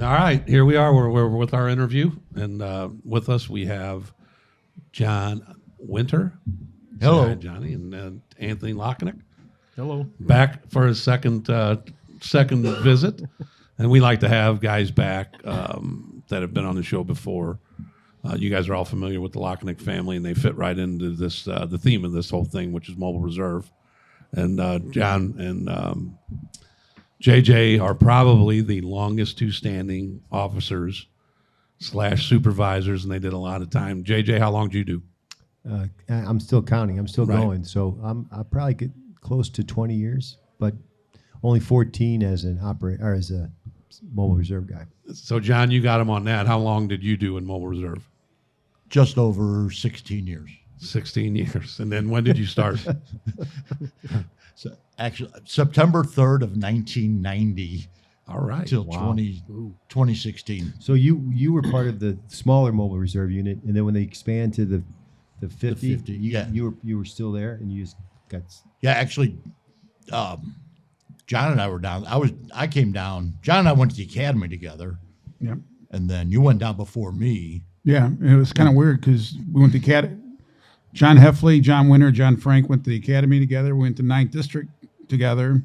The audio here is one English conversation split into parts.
All right, here we are. We're with our interview, and with us we have John Winter. Hello. Hi, Johnny, and Anthony Lockenick. Hello. Back for his second visit, and we like to have guys back that have been on the show before. You guys are all familiar with the Lockenick family, and they fit right into this the theme of this whole thing, which is mobile reserve. And John and JJ are probably the longest two standing officers / supervisors, and they did a lot of time. JJ, how long did you do? I'm still counting. I'm still Right. going. So I'll probably get close to 20 years, but only 14 as an operator or as a mobile reserve guy. So, John, you got him on that. How long did you do in mobile reserve? Just over 16 years. 16 years. And then when did you start? So actually, September 3rd of 1990 All right. till Wow. 2016. So you were part of the smaller mobile reserve unit, and then when they expand to the 50, 50, yeah. you were still there, and you just got. Yeah, actually, John and I were down. I came down. John and I went to the academy together. Yep. And then you went down before me. Yeah, it was kind of weird because we went to John Heffley, John Winter, John Frank went to the academy together. We went to 9th District together,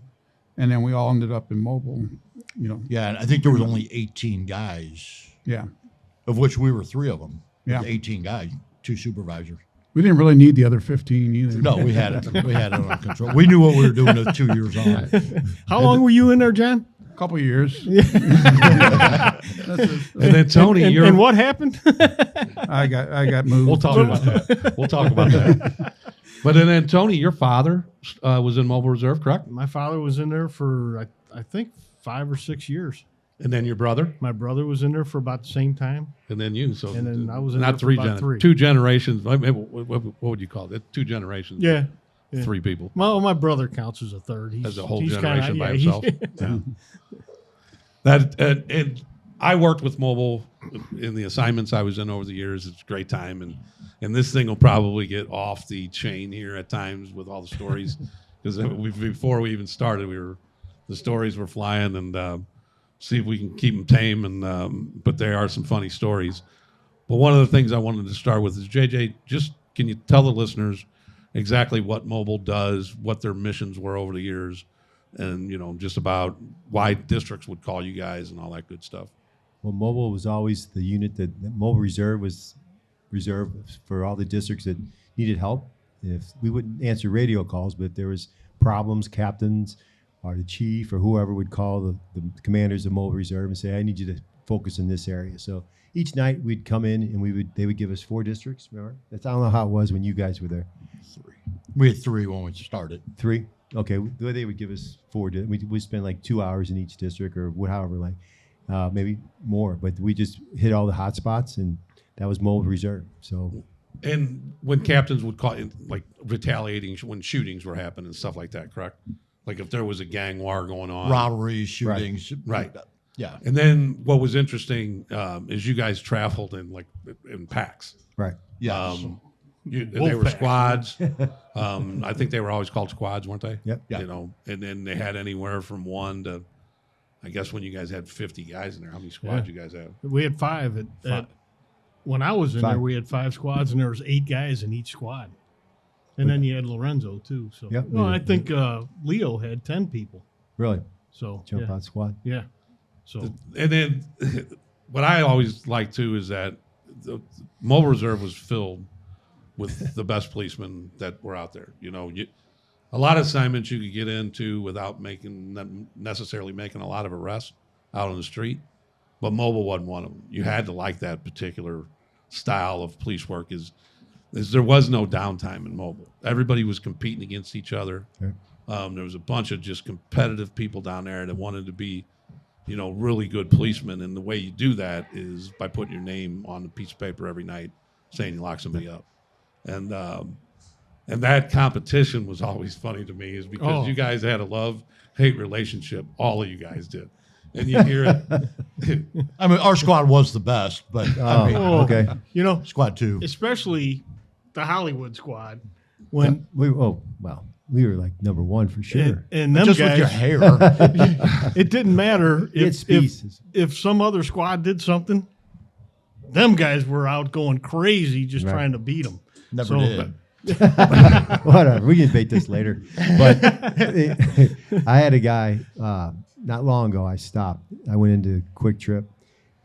and then we all ended up in mobile. Yeah, and I think there was only 18 guys, Yeah. of which we were 3 of them. Yeah. 18 guys, 2 supervisors. We didn't really need the other 15 either. No, we had it. We had it under control. We knew what we were doing at 2 years on. How long were you in there, John? A couple of years. And then, Tony, And what happened? I got moved. We'll talk about that. We'll talk about that. But then, Tony, your father was in mobile reserve, correct? My father was in there for, I think, 5 or 6 years. And then your brother, My brother was in there for about the same time. and then you. So And then I was in not there for three, about 3. 2 generations. What would you call it? 2 generations. Yeah. Yeah. 3 people. Well, my brother counts as a third. As a whole he's generation by he- himself. Yeah. That and I worked with mobile in the assignments I was in over the years. It's a great time, and this thing will probably get off the chain here at times with all the stories because before we even started, the stories were flying, and see if we can keep them tame. And but there are some funny stories. But one of the things I wanted to start with is JJ. Just can you tell the listeners exactly what mobile does, what their missions were over the years, and just about why districts would call you guys and all that good stuff. Well, mobile was always the unit that mobile reserve was reserved for all the districts that needed help. If we wouldn't answer radio calls, but if there was problems, captains or the chief or whoever would call the commanders of mobile reserve and say, "I need you to focus in this area." So each night we'd come in and they would give us 4 districts. Remember? I don't know how it was when you guys were there. 3. We had 3 when we started. 3. Okay, they would give us 4. We spend like 2 hours in each district or however, maybe more. But we just hit all the hot spots, and that was mobile reserve. So, And when captains would call it, like retaliating when shootings were happening and stuff like that, correct? Like if there was a gang war going on. Robberies, shootings. Right. Yeah. And then what was interesting is you guys traveled in packs. right. Yeah. They were squads. I think they were always called squads, weren't they? Yep. Yeah. And then they had anywhere from 1 to, I guess when you guys had 50 guys in there, how many squads you guys have? We had 5. When I was in 5. there, we had 5 squads, and there was 8 guys in each squad. And then you had Lorenzo, too. So, Yep. well, I think Leo had 10 people. Really, So, jump yeah. out squad. Yeah. So, And then what I always like too is that the mobile reserve was filled with the best policemen that were out there. A lot of assignments you could get into without not necessarily making a lot of arrests out on the street, but mobile wasn't one of them. You had to like that particular style of police work. Is there was no downtime in mobile. Everybody was competing against each other. Okay. There was a bunch of just competitive people down there that wanted to be really good policemen. And the way you do that is by putting your name on a piece of paper every night saying you lock somebody up. And that competition was always funny to me is because you guys had a love-hate relationship. All of you guys did. And you hear it. I mean, our squad was the best, but I mean, Okay. squad 2. especially the Hollywood squad. When Well, we were like number one for sure. And them Just guys, with your hair. it didn't matter It's if pieces. if some other squad did something. Them guys were out going crazy just Right. trying to beat them. Never did. Whatever. We can debate this later. But I had a guy not long ago. I stopped. I went into Quick Trip,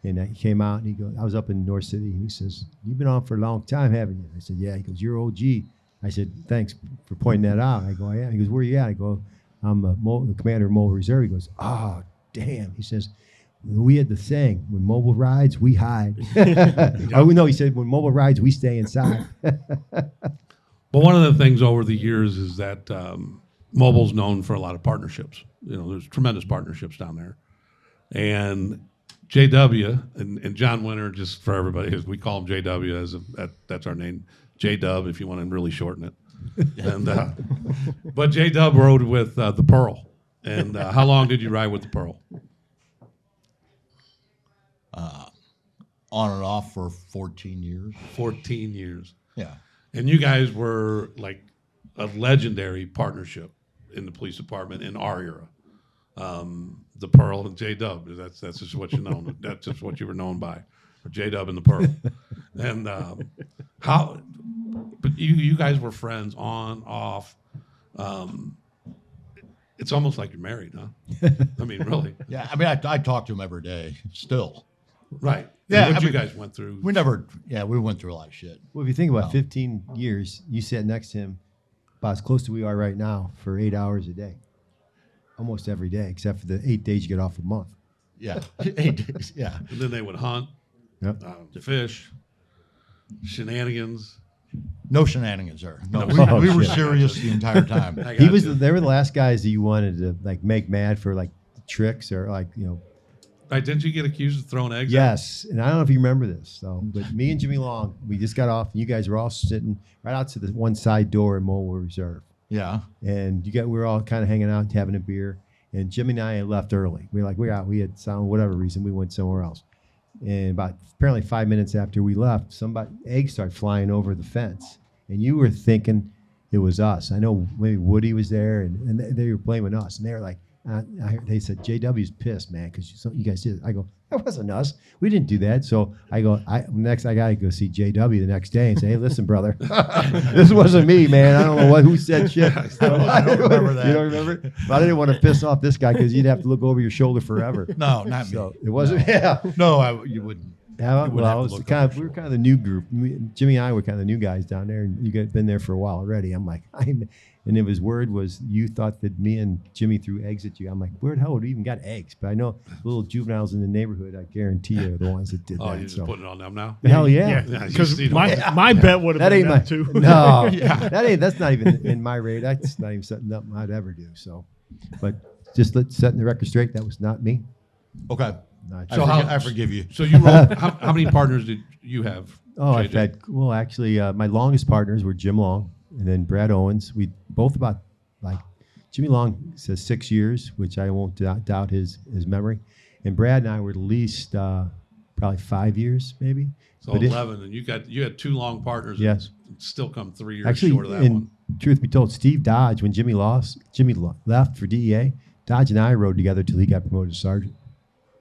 and he came out and he goes, I was up in North City, and he says, "You've been on for a long time, haven't you?" I said, "Yeah." He goes, "You're OG." I said, "Thanks for pointing that out." I go, "Yeah." He goes, "Where you at?" I go, "I'm the commander of Mobile Reserve." He goes, "Oh, damn." He says, "We had the saying, when mobile rides, we hide." Oh, no, he said, "When mobile rides, we stay inside." But one of the things over the years is that mobile's known for a lot of partnerships. You know, there's tremendous partnerships down there. And JW and John Winter, just for everybody, we call him JW that's our name. J-Dub, if you want to really shorten it. And but J-Dub rode with the Pearl. And how long did you ride with the Pearl? On and off for 14 years. 14 years. Yeah. And you guys were like a legendary partnership in the police department in our era. The Pearl and J-Dub, that's just what you know. That's just what you were known by, or J-Dub and the Pearl. And but you guys were friends on, off. It's almost like you're married, huh? I mean, really. Yeah. I mean, I talk to him every day still. Right. Yeah, What I you mean, guys went through. We went through a lot of shit. Well, if you think about Wow. 15 years, you sat next to him about as close to we are right now for 8 hours a day, almost every day, except for the 8 days you get off a month. Yeah. 8 days. Yeah. And then they would hunt, Yep. fish, shenanigans. No shenanigans there. No, Oh, we were shit. serious the entire time. I He got was. you. They were the last guys that you wanted to like make mad for like tricks or like Right, didn't you get accused of throwing eggs? Yes, and I don't know if you remember this, so but me and Jimmy Long, we just got off. And you guys were all sitting right out to the one side door in Mobile Reserve, Yeah. and we were all kind of hanging out, having a beer. And Jimmy and I had left early. We were like, we're out. We had some whatever reason we went somewhere else. And about apparently 5 minutes after we left, eggs started flying over the fence, and you were thinking it was us. I know maybe Woody was there, and they were blaming us, and they were like. They said JW's pissed, man, because you guys did it. I go, that wasn't us. We didn't do that. So I go, I got to go see JW the next day and say, hey, listen, brother, this wasn't me, man. I don't know who said shit. I don't remember that. You don't remember? But I didn't want to piss off this guy because you'd have to look over your shoulder forever. No, not me. So it wasn't. Yeah. No, you wouldn't. Yeah, You wouldn't well, have to I was look kind over of, we were kind of the new group. Jimmy and I were kind of the new guys down there, and you guys been there for a while already. I'm like, and it was word was you thought that me and Jimmy threw eggs at you. I'm like, where the hell would we even got eggs? But I know little juveniles in the neighborhood, I guarantee you, are the ones that did Oh, that. you're just So. putting it on them now? Hell yeah. Yeah, you Because see them. my bet would have That been ain't my that too. no. That's not even in my radar. That's not even something I'd ever do. So, but just setting the record straight, that was not me. Okay. Not So I forgive you. So you wrote, how many partners did you have? Oh, I've JJ? had, well, actually, my longest partners were Jim Long and then Brad Owens. We both about, like, Jimmy Long says 6 years, which I won't doubt his memory. And Brad and I were at least probably 5 years, maybe. So But 11, and you had two long partners. Yes. And still come 3 years Actually, short of that and one. truth be told, Steve Dodge, when Jimmy left for DEA, Dodge and I rode together till he got promoted to sergeant.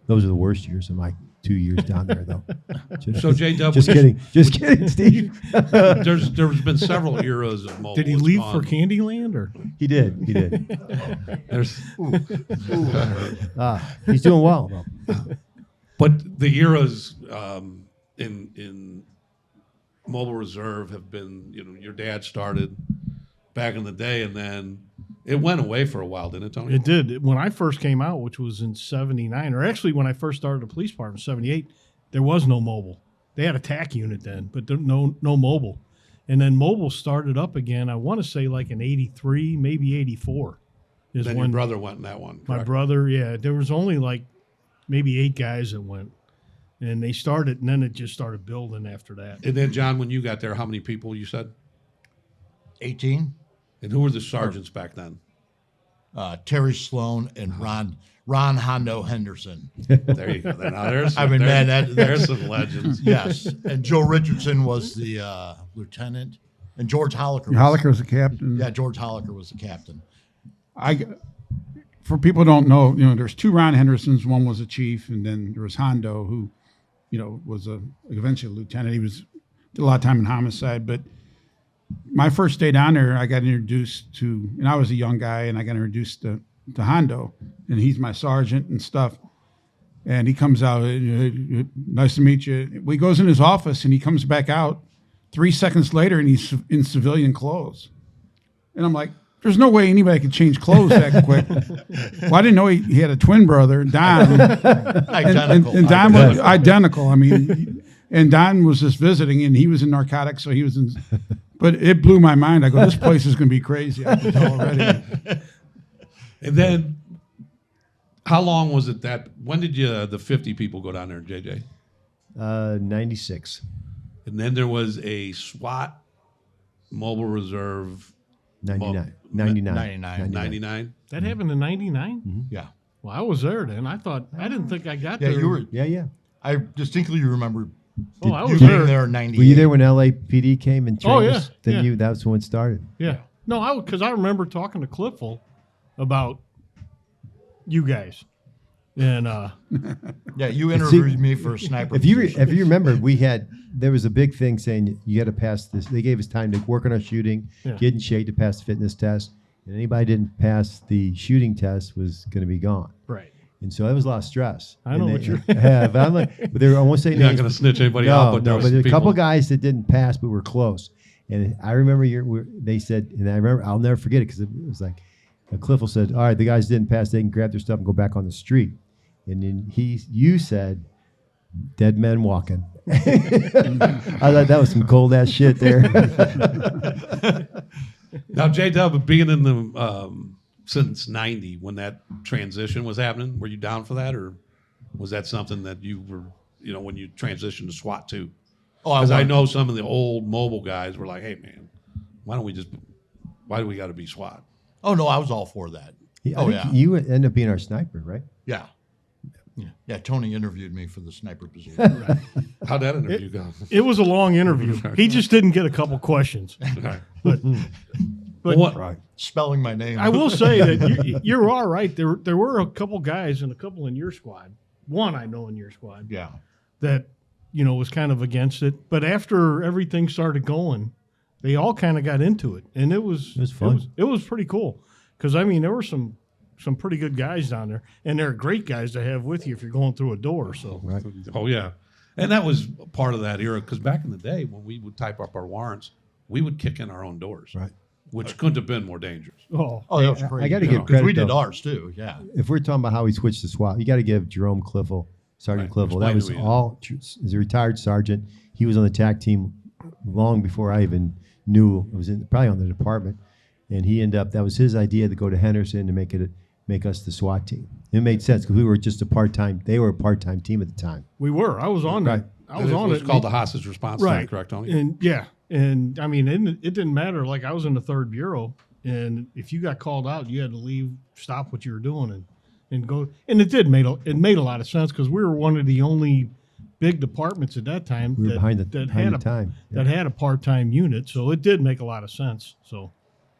Those are the worst years of my 2 years down there, though. So J-Dub, Just kidding, Steve. there's been several eras of mobile. Did he It's leave gone. for Candyland or? He did. There's, He's doing well though. but the eras in Mobile Reserve have been, your dad started back in the day, and then it went away for a while, didn't it, Tony? It did. When I first came out, which was in 79, or actually when I first started the police department, 78, there was no mobile. They had a TAC unit then, but no mobile. And then mobile started up again, I want to say like in 83, maybe 84. Is Then your when brother went in that one. my correct? brother, yeah, there was only like maybe 8 guys that went. And they started, and then it just started building after that. And then, John, when you got there, how many people you said? 18. And who were the sergeants back then? Terry Sloan and Ron Hondo Henderson. There you go. Now there's I mean, man, there's some legends. Yes. And Joe Richardson was the lieutenant. And George Holliker. Holliker was a captain. Yeah, George Holliker was the captain. For people who don't know, there's two Ron Hendersons. One was a chief, and then there was Hondo, who, was eventually a lieutenant. He did a lot of time in homicide. But my first day down there, I got introduced to, and I was a young guy, and I got introduced to Hondo, and he's my sergeant and stuff. And he comes out, nice to meet you. He goes in his office, and he comes back out 3 seconds later, and he's in civilian clothes. And I'm like, there's no way anybody could change clothes that quick. Well, I didn't know he had a twin brother, Don. Identical. And Don was identical. I mean, and Don was just visiting, and he was in narcotics, so he was in. But it blew my mind. I go, this place is going to be crazy. I can tell already. And then, how long was it when did the 50 people go down there, JJ? 96. And then there was a SWAT mobile reserve. 99. 99? That happened in 99? Yeah. Well, I was there then. I didn't think I got Yeah, there. you were. Yeah. I distinctly remember I you was being there. there in 98. Were you there when LAPD came and trained Oh, yeah, us? Then yeah. that's when it started. Yeah. No, because I remember talking to Cliffle about you guys. And Yeah, you interviewed me for a sniper. If you position. remember, there was a big thing saying you got to pass this. They gave us time to work on our shooting, Yeah. get in shape to pass the fitness test, and anybody didn't pass the shooting test was going to be gone. right. And so that was a lot of stress. I know And what they- you're- Yeah, but I'm like, but I won't say You're not names. going to snitch anybody No, out, but there was but there were a couple people. guys that didn't pass, but were close. And I remember they said, and I remember, I'll never forget it because it was like, Cliffle said, all right, the guys didn't pass, they can grab their stuff and go back on the street. And then you said, dead men walking. I thought that was some cold ass shit there. Now, J-Dub, being in the since 90, when that transition was happening, were you down for that, or was that something that you were, when you transitioned to SWAT too? Oh, Because I won. know some of the old mobile guys were like, "Hey, man, why do we got to be SWAT?" Oh no, I was all for that. I think you ended up being our sniper, right? Yeah. Yeah, Tony interviewed me for the sniper position. How'd that interview go? It was a long interview. He just didn't get a couple questions. But What? Spelling my name. I will say that you're all right. There were a couple guys and a couple in your squad. One I know in your squad Yeah. that was kind of against it. But after everything started going, they all kind of got into it, and it was fun. It was pretty cool because there were some pretty good guys down there, and they're great guys to have with you if you're going through a door. So Right. Oh yeah, and that was part of that era because back in the day when we would type up our warrants, we would kick in our own doors, Right. which couldn't have been more dangerous. Oh, that was crazy. I got to You give know, 'Cause credit. we did though. ours too. Yeah. If we're talking about how he switched to SWAT, you got to give Jerome Cliffle, Sergeant Right. Cliffle. That Explain was to me. all as a retired sergeant. He was on the TAC team long before I even knew I was probably on the department, and he ended up. That was his idea to go to Henderson to make us the SWAT team. It made sense because we were just a part-time. They were a part-time team at the time. we were. I was on Right. that. I was on It was it. called the hostage response Right. time, correct, Tony? And yeah, and it didn't matter. Like I was in the 3rd Bureau, and if you got called out, you had to leave, stop what you were doing, and go. And it made a lot of sense because we were one of the only big departments at that time We were behind the that behind had the time. that had a part-time unit. So it did make a lot of sense. So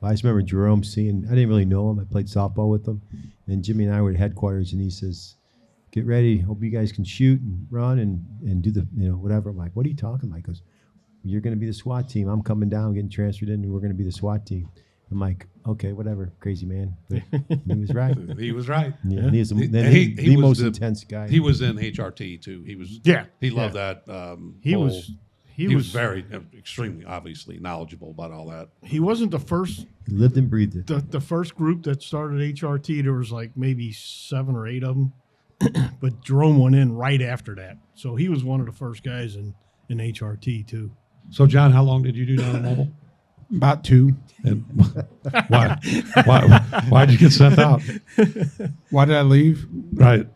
I just remember Jerome seeing. I didn't really know him. I played softball with him, and Jimmy and I were at headquarters, and he says, "Get ready. Hope you guys can shoot and run and do the whatever." I'm like, "What are you talking about?" He goes, "You're going to be the SWAT team. I'm coming down, getting transferred in, and we're going to be the SWAT team." I'm like, "Okay, whatever, crazy man." But he was right. He was right. Yeah, and he was He- the was most the- intense guy. He was in HRT too. He was. Yeah. He loved Yeah. that. he whole- was He was very, extremely, obviously knowledgeable about all that. he wasn't the first He lived and breathed it. the first group that started HRT. There was like maybe 7 or 8 of them, but Jerome went in right after that. So he was one of the first guys in HRT too. So, John, how long did you do down in mobile? About 2. And why'd you get sent out? Why did I leave? Right.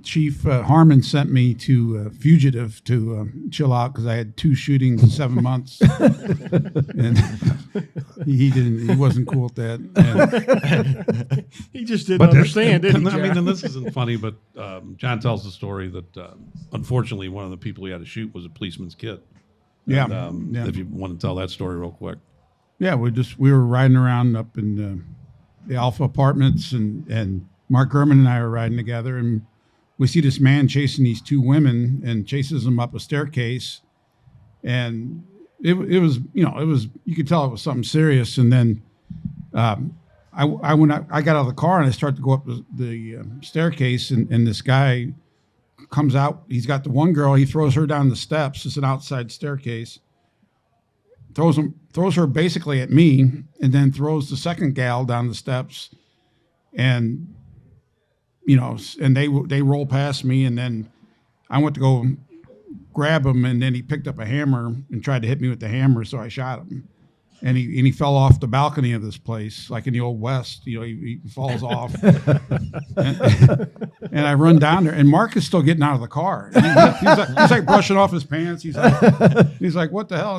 Chief Harmon sent me to fugitive to chill out because I had 2 shootings in 7 months, and he wasn't cool with that. And He just didn't understand, did he, I mean, Jack? and this isn't funny, but John tells the story that unfortunately one of the people he had to shoot was a policeman's kid. Yeah, And, yeah. If you want to tell that story real quick. Yeah, we were riding around up in the Alpha Apartments, and Mark Gurman and I were riding together, and we see this man chasing these two women and chases them up a staircase, and it was you could tell it was something serious. And then I got out of the car and I started to go up the staircase, and this guy comes out. He's got the one girl. He throws her down the steps. It's an outside staircase. Throws her basically at me, and then throws the second gal down the steps, and and they roll past me, and then I went to go grab him, and then he picked up a hammer and tried to hit me with the hammer, so I shot him, and he fell off the balcony of this place, like in the old West. He falls off, and I run down there, and Mark is still getting out of the car. He's like brushing off his pants. He's like, what the hell?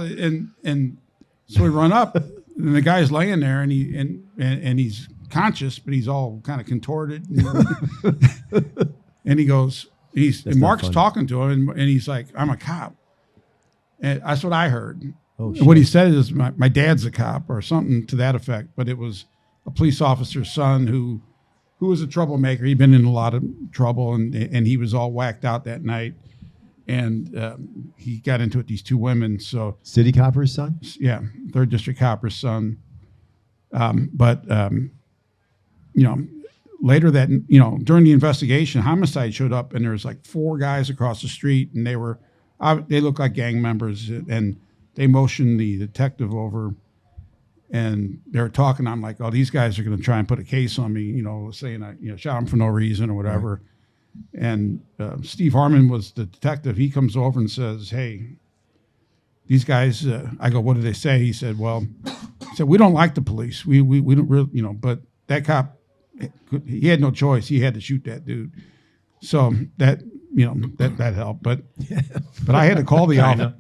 And so we run up, and the guy's laying there, and he's conscious, but he's all kind of contorted. And he goes, and Mark's funny. talking to him, and he's like, I'm a cop. And that's what I heard. Oh, What he said is, my dad's a cop, or something to that effect. But it was a police officer's son who was a troublemaker. He'd been in a lot of trouble, and he was all whacked out that night. And he got into it with these two women. So City Copper's son? yeah, 3rd District copper's son. Later that, during the investigation, homicide showed up, and there was like 4 guys across the street, and they looked like gang members, and they motioned the detective over, and they were talking. I'm like, oh, these guys are going to try and put a case on me, saying I shot them for no reason or whatever. Right. And Steve Harmon was the detective. He comes over and says, hey, these guys, I go, what did they say? He said, we don't like the police. We don't really, but that cop, he had no choice. He had to shoot that dude. So that, that helped. But I had to call the officer.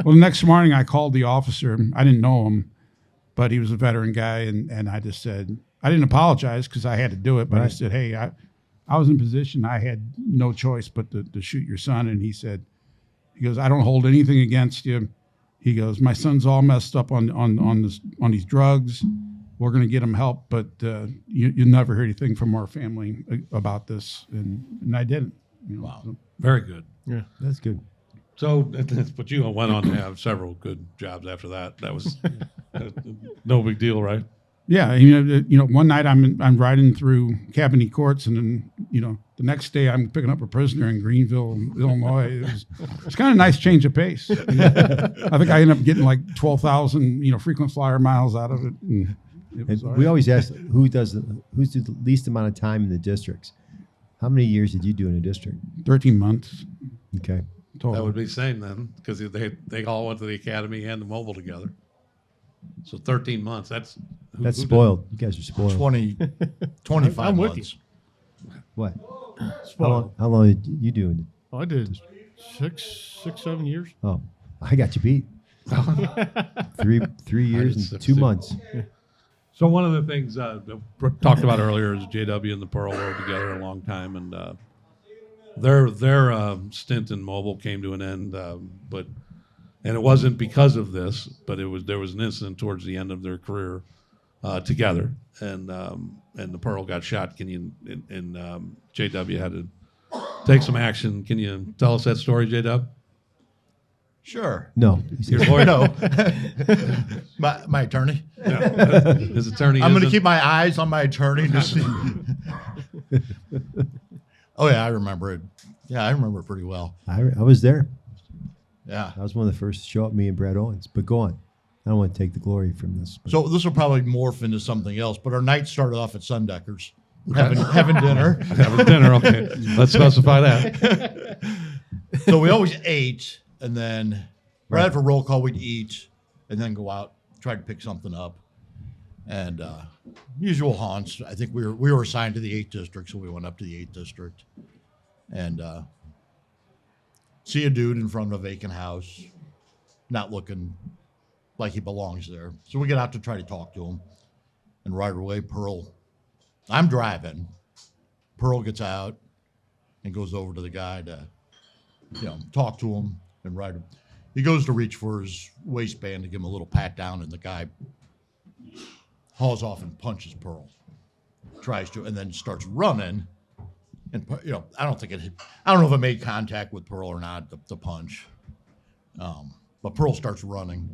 Well, the next morning I called the officer. I didn't know him, but he was a veteran guy. And I just said, I didn't apologize because I had to do it. But right. I said, hey, I was in position. I had no choice but to shoot your son. And he goes, I don't hold anything against you. He goes, my son's all messed up on these drugs. We're going to get him help, but you'll never hear anything from our family about this. And I didn't. Wow. So. Very good. Yeah. That's good. So, but you went on to have several good jobs after that. That was no big deal, right? Yeah. One night I'm riding through Cabanne Courts, and then, the next day I'm picking up a prisoner in Greenville, Illinois. It's kind of a nice change of pace. I think I ended up getting like 12,000, frequent flyer miles out of it. And we always ask who's the least amount of time in the districts. How many years did you do in a district? 13 months. Okay. Total. That would be the same then, because they all went to the academy and the mobile together. So 13 months. That's spoiled. You guys are spoiled. 25 I'm with months. What? Spoiled. How long did you do? I did 6, 7 years. Oh, I got you beat. 3 years and 2 months. Yeah. So one of the things talked about earlier is JW and the Pearl were together a long time, and their stint in mobile came to an end. And it wasn't because of this, but there was an incident towards the end of their career together, and the Pearl got shot. And JW had to take some action. Can you tell us that story, JW? Sure. No. Your lawyer? No. my attorney. Yeah. His attorney. I'm going to keep my eyes on my attorney to see. Oh, yeah, I remember it. Yeah, I remember it pretty well. I was there. Yeah. I was one of the first to show up, me and Brad Owens. But go on. I don't want to take the glory from this. But. So this will probably morph into something else, but our night started off at Sundecker's, having dinner. Having dinner, okay. Let's specify that. So we always ate, and then right after roll call, we'd eat, and then go out, try to pick something up. And usual haunts. I think we were assigned to the 8th district, so we went up to the 8th district. And see a dude in front of a vacant house, not looking like he belongs there. So we get out to try to talk to him. And right away, I'm driving. Pearl gets out and goes over to the guy to, talk to him. And he goes to reach for his waistband to give him a little pat down, and the guy hauls off and punches Pearl. Tries to, and then starts running. And I don't know if it made contact with Pearl or not. The punch, but Pearl starts running,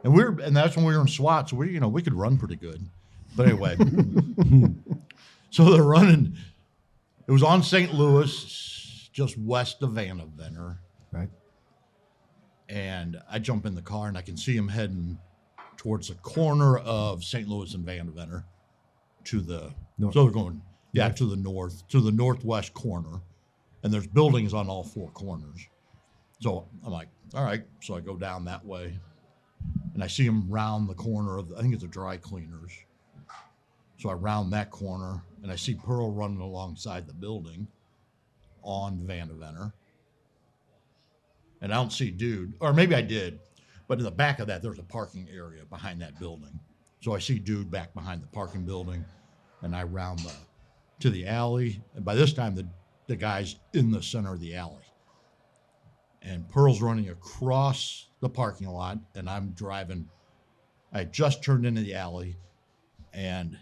and that's when we were in SWAT, so we could run pretty good. But anyway, so they're running. It was on St. Louis, just west of Vanaventer. Right. And I jump in the car, and I can see him heading towards the corner of St. Louis and Vanaventer to the North. So they're going to the north, to the northwest corner, and there's buildings on all four corners. So I'm like, all right. So I go down that way, and I see him round the corner of I think it's a dry cleaners. So I round that corner, and I see Pearl running alongside the building on Vanaventer. And I don't see dude, or maybe I did, but in the back of that, there's a parking area behind that building. So I see dude back behind the parking building, and I round to the alley. And by this time, the guy's in the center of the alley. And Pearl's running across the parking lot, and I'm driving. I just turned into the alley, and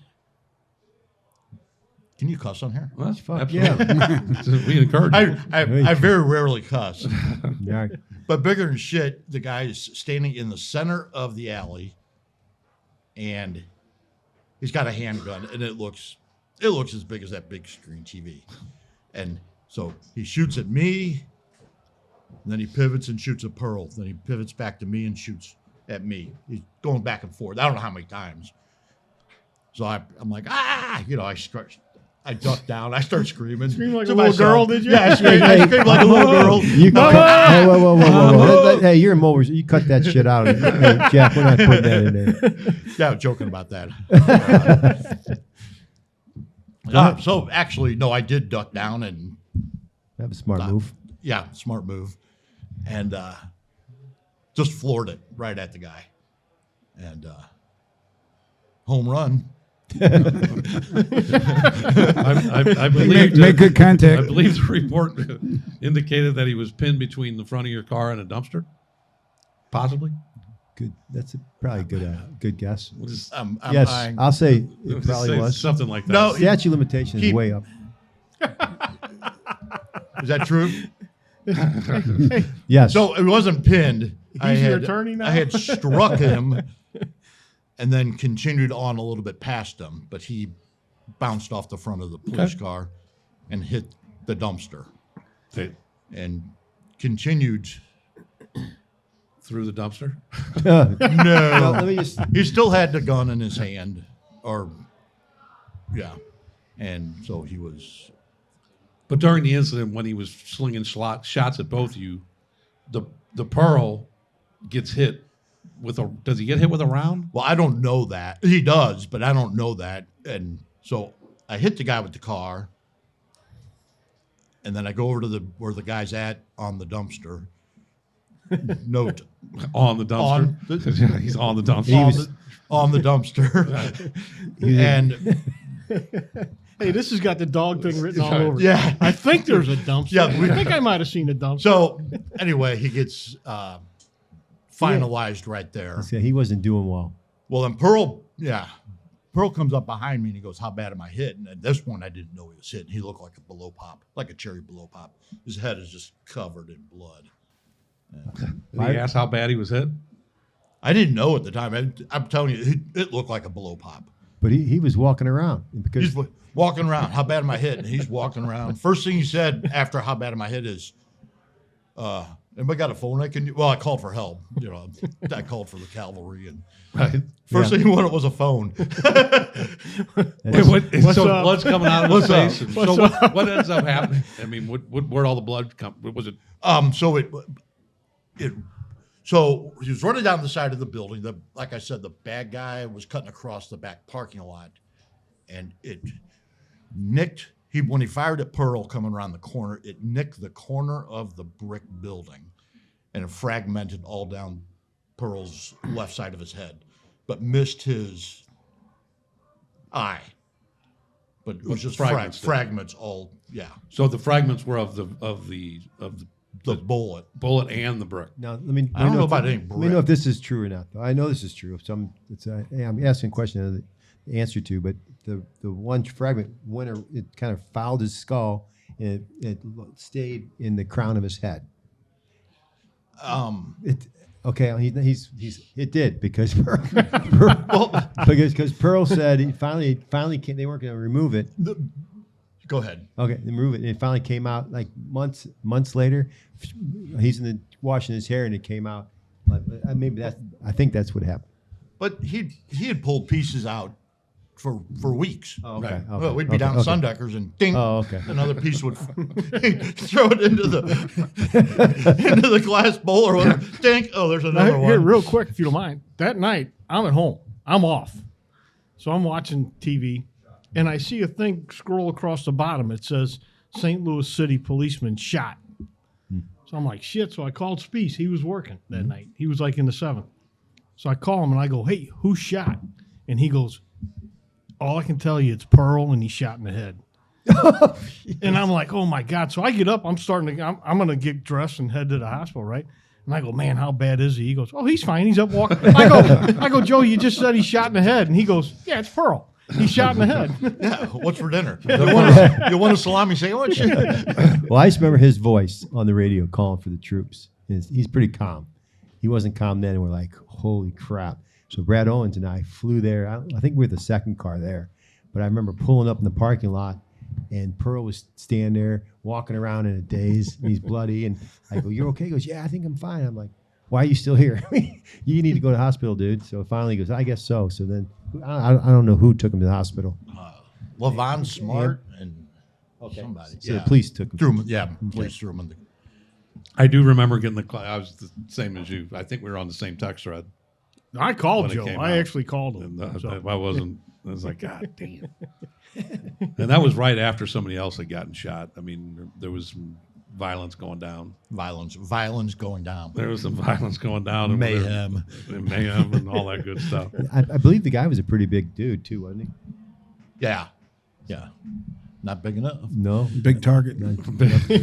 can you cuss on here? Well, Fuck absolutely. We encourage you. I very rarely cuss. Yeah. But bigger than shit, the guy is standing in the center of the alley, and he's got a handgun, and it looks as big as that big screen TV. And so he shoots at me, and then he pivots and shoots at Pearl. Then he pivots back to me and shoots at me. He's going back and forth. I don't know how many times. So I'm like, I duck down. I start screaming. Scream like to a little myself. girl, did you? Yeah, I screamed like a little girl. You hey, whoa. Hey, you're in mobile. You cut that shit out. Hey, Jeff, we're not putting that in there. Yeah, I'm joking about that. So actually, no, I did duck down and That was a smart move. yeah, smart move, and just floored it right at the guy, and home run. I believe Make good I contact. believe the report indicated that he was pinned between the front of your car and a dumpster. Possibly. Good. That's probably a good guess. We'll just I'm Yes, eyeing- I'll say we'll it just probably say was. something like that. No, Statute of limitations is Keep- way up. Is that true? Yes. So it wasn't pinned. He's your attorney now? I had struck him, and then continued on a little bit past him, but he bounced off the front of the police car and hit the dumpster, Okay. and continued. Through the dumpster. No, No, let me just. he still had the gun in his hand, and so he was. But during the incident, when he was slinging shots at both of you, the Pearl gets hit with a. Does he get hit with a round? Well, I don't know that. He does, but I don't know that. And so I hit the guy with the car, and then I go over to where the guy's at on the dumpster. Note On the dumpster. Yeah, he's on the dumpster. on the dumpster, and Hey, this has got the dog thing written all over it. yeah. I think there's a dumpster. Yeah, I think I might have seen a dumpster. So anyway, he gets finalized right there. Yeah, he wasn't doing well. Well, then Pearl comes up behind me and he goes, "How bad am I hit?" And at this point, I didn't know he was hit. He looked like a below pop, like a cherry below pop. His head is just covered in blood. Did he ask how bad he was hit? I didn't know at the time. I'm telling you, it looked like a below pop. But he was walking around because He's walking around. How bad am I hit? And he's walking around. First thing he said after how bad am I hit is, anybody got a phone? I called for help. I called for the cavalry, and Right. first thing he wanted was a phone. What's So up? blood's coming out of his face. And What's so up? what ends up happening? I mean, where'd all the blood come? Was it? So he was running down the side of the building. Like I said, the bad guy was cutting across the back parking lot, and it nicked. When he fired at Pearl coming around the corner, it nicked the corner of the brick building, and it fragmented all down Pearl's left side of his head, but missed his eye. But it was just Fragments fragments all. Yeah. So the fragments were of the the bullet. bullet and the brick. Now, let me. I don't know about if, any let me know if this is true or not. Though. I know this is true. So I'm asking a question the answer to, but the one fragment it kind of fouled his skull and it stayed in the crown of his head. It did because because Pearl said he finally came, they weren't going to remove it. Go ahead. Okay, they remove it, and it finally came out like months later. He's washing his hair, and it came out. I think that's what happened. But he had pulled pieces out for weeks. Oh, okay. Right. Okay. Well, we'd be down Sundeckers and ding. Oh, okay. Another piece would he'd throw it into the glass bowl or whatever. Ding. Oh, there's another Now, one. here, real quick, if you don't mind. That night, I'm at home. I'm off. So I'm watching TV, and I see a thing scroll across the bottom. It says, St. Louis City policeman shot. So I'm like, shit. So I called Speece. He was working that night. He was like in the 7th. So I call him, and I go, hey, who shot? And he goes, all I can tell you, it's Pearl, and he's shot in the head. And I'm like, oh, my God. So I get up. I'm going to get dressed and head to the hospital, right? And I go, man, how bad is he? He goes, oh, he's fine. He's up walking. I go, Joe, you just said he shot in the head. And he goes, yeah, it's Pearl. He shot in the head. Yeah. What's for dinner? You want a salami sandwich? Well, I just remember his voice on the radio calling for the troops. He's pretty calm. He wasn't calm then, and we're like, holy crap. So Brad Owens and I flew there. I think we were the second car there. But I remember pulling up in the parking lot, and Pearl was standing there walking around in a daze. And he's bloody. And I go, you're okay? He goes, yeah, I think I'm fine. I'm like, why are you still here? You need to go to the hospital, dude. So finally he goes, I guess so. So then I don't know who took him to the hospital. Levon Smart and somebody. So the police took him. Threw him. Yeah, police threw him in the. I do remember getting the call. I was the same as you. I think we were on the same text thread. I called When it Joe. came I out. actually called him. And So- I wasn't. I was like, God damn. And that was right after somebody else had gotten shot. I mean, there was some violence going down. Violence going down. There was some violence going down. And Mayhem. and mayhem and all that good stuff. I believe the guy was a pretty big dude, too, wasn't he? Yeah. Not big enough. No? Big target. He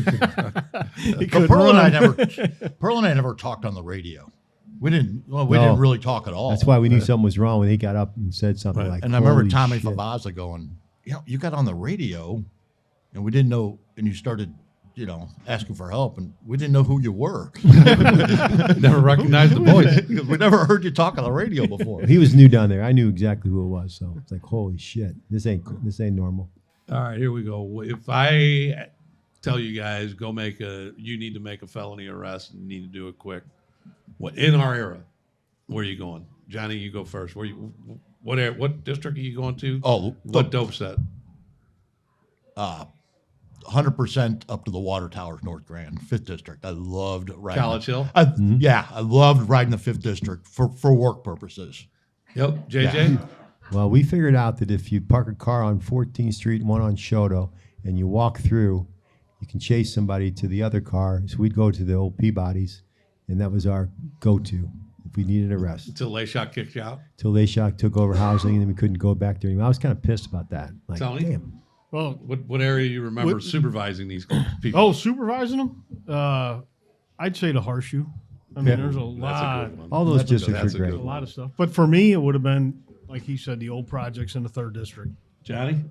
But couldn't Pearl and I run. never talked on the radio. We didn't No. really talk at all. That's why we knew something was wrong when he got up and said something Right. like, And I remember "Holy Tommy shit." Favazza going, you got on the radio, and we didn't know, and you started, asking for help, and we didn't know who you were. Never recognized the voice. Because we never heard you talk on the radio before. He was new down there. I knew exactly who it was. So it's like, holy shit, this ain't normal. All right, here we go. If I tell you guys, you need to make a felony arrest and you need to do it quick. In our era, where are you going? Johnny, you go first. What district are you going to? Oh, What dope set? 100% up to the Water Towers, North Grand, 5th District. I loved riding. College Hill? Yeah, I loved riding the 5th District for work purposes. Yep. JJ? Well, we figured out that if you park a car on 14th Street and one on Shoto and you walk through, you can chase somebody to the other car. So we'd go to the old Peabodys, and that was our go-to if we needed a rest. Until Layshock kicked you out? Till Layshock took over housing, and then we couldn't go back there anymore. I was kind of pissed about that. Like, Tony? damn. Well, What area you remember supervising these people? supervising them? I'd say the Horseshoe. I mean, there's a That's a lot. good one. All those That's a good- districts that's are a great. good A one. lot of stuff. But for me, it would have been, like he said, the old projects in the 3rd District. Johnny?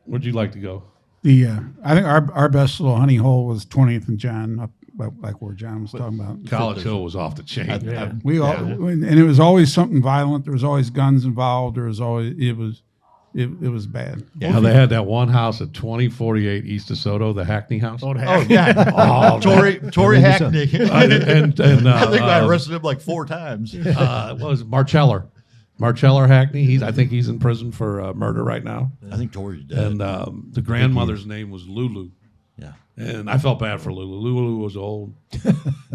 Where'd you like to go? I think our best little honey hole was 20th and John, up like where John was talking about. College Hill was off the chain. Yeah. And it was always something violent. There was always guns involved. There was always it was bad. How they had that one house at 2048 East of Soto, the Hackney house. Oh, the Oh, heck. yeah. Tory Hackney. and I think I arrested him like 4 times. what was it? Marceller Hackney. I think he's in prison for murder right now. I think Tory's dead. And the grandmother's name was Lulu. Yeah. And I felt bad for Lulu. Lulu was old.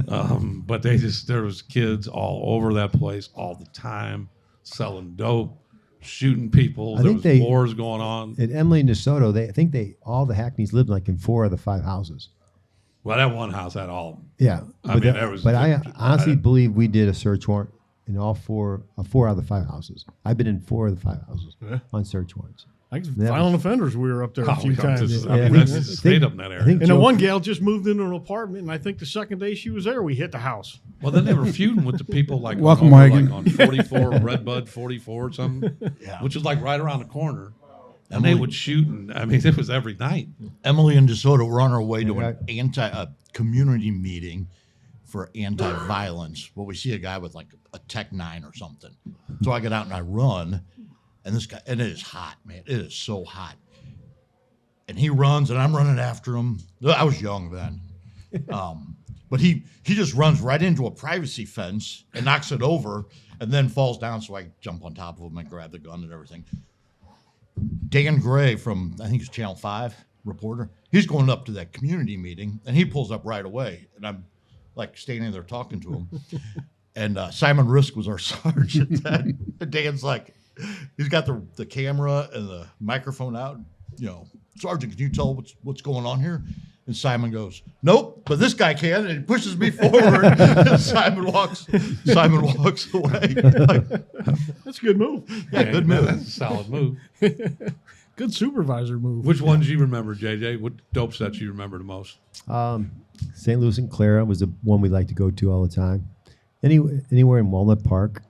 But there was kids all over that place all the time, selling dope, shooting people. I There think was wars going on. At Emily and DeSoto, I think all the Hackneys lived like in 4 of the 5 houses. Well, that one house had all. Yeah, mean, I honestly believe we did a search warrant in all 4 out of the 5 houses. I've been in 4 of the 5 houses on search warrants. Like That violent offenders, we were up there a few times. I mean, Yeah. that's just stayed up in that area. I think And the Joe- one gal just moved into an apartment, and I think the second day she was there, we hit the house. Well, then they were feuding with the people like Welcome on, wagon. like on 44, Redbud 44 or something, Yeah. which is like right around the corner. And Emily- they would shoot, and I mean, it was every night. Emily and DeSoto were on our way to Yeah. an community meeting for anti-violence. Well, we see a guy with like a Tech 9 or something. So I get out and I run, and this guy, and it is hot, man. It is so hot. And he runs, and I'm running after him. I was young then. But he just runs right into a privacy fence and knocks it over and then falls down. So I jump on top of him and grab the gun and everything. Dan Gray from, I think it's Channel 5 reporter, he's going up to that community meeting, and he pulls up right away. And I'm like standing there talking to him. And Simon Risk was our sergeant then. And Dan's like, he's got the camera and the microphone out, Sergeant, can you tell what's going on here? And Simon goes, nope, but this guy can, and he pushes me forward. And Simon walks away. That's a good move. Yeah, good move. That's a solid move. Good supervisor move. Which ones you remember, JJ? What dope sets you remember the most? St. Louis and Clara was the one we like to go to all the time. Anywhere in Walnut Park.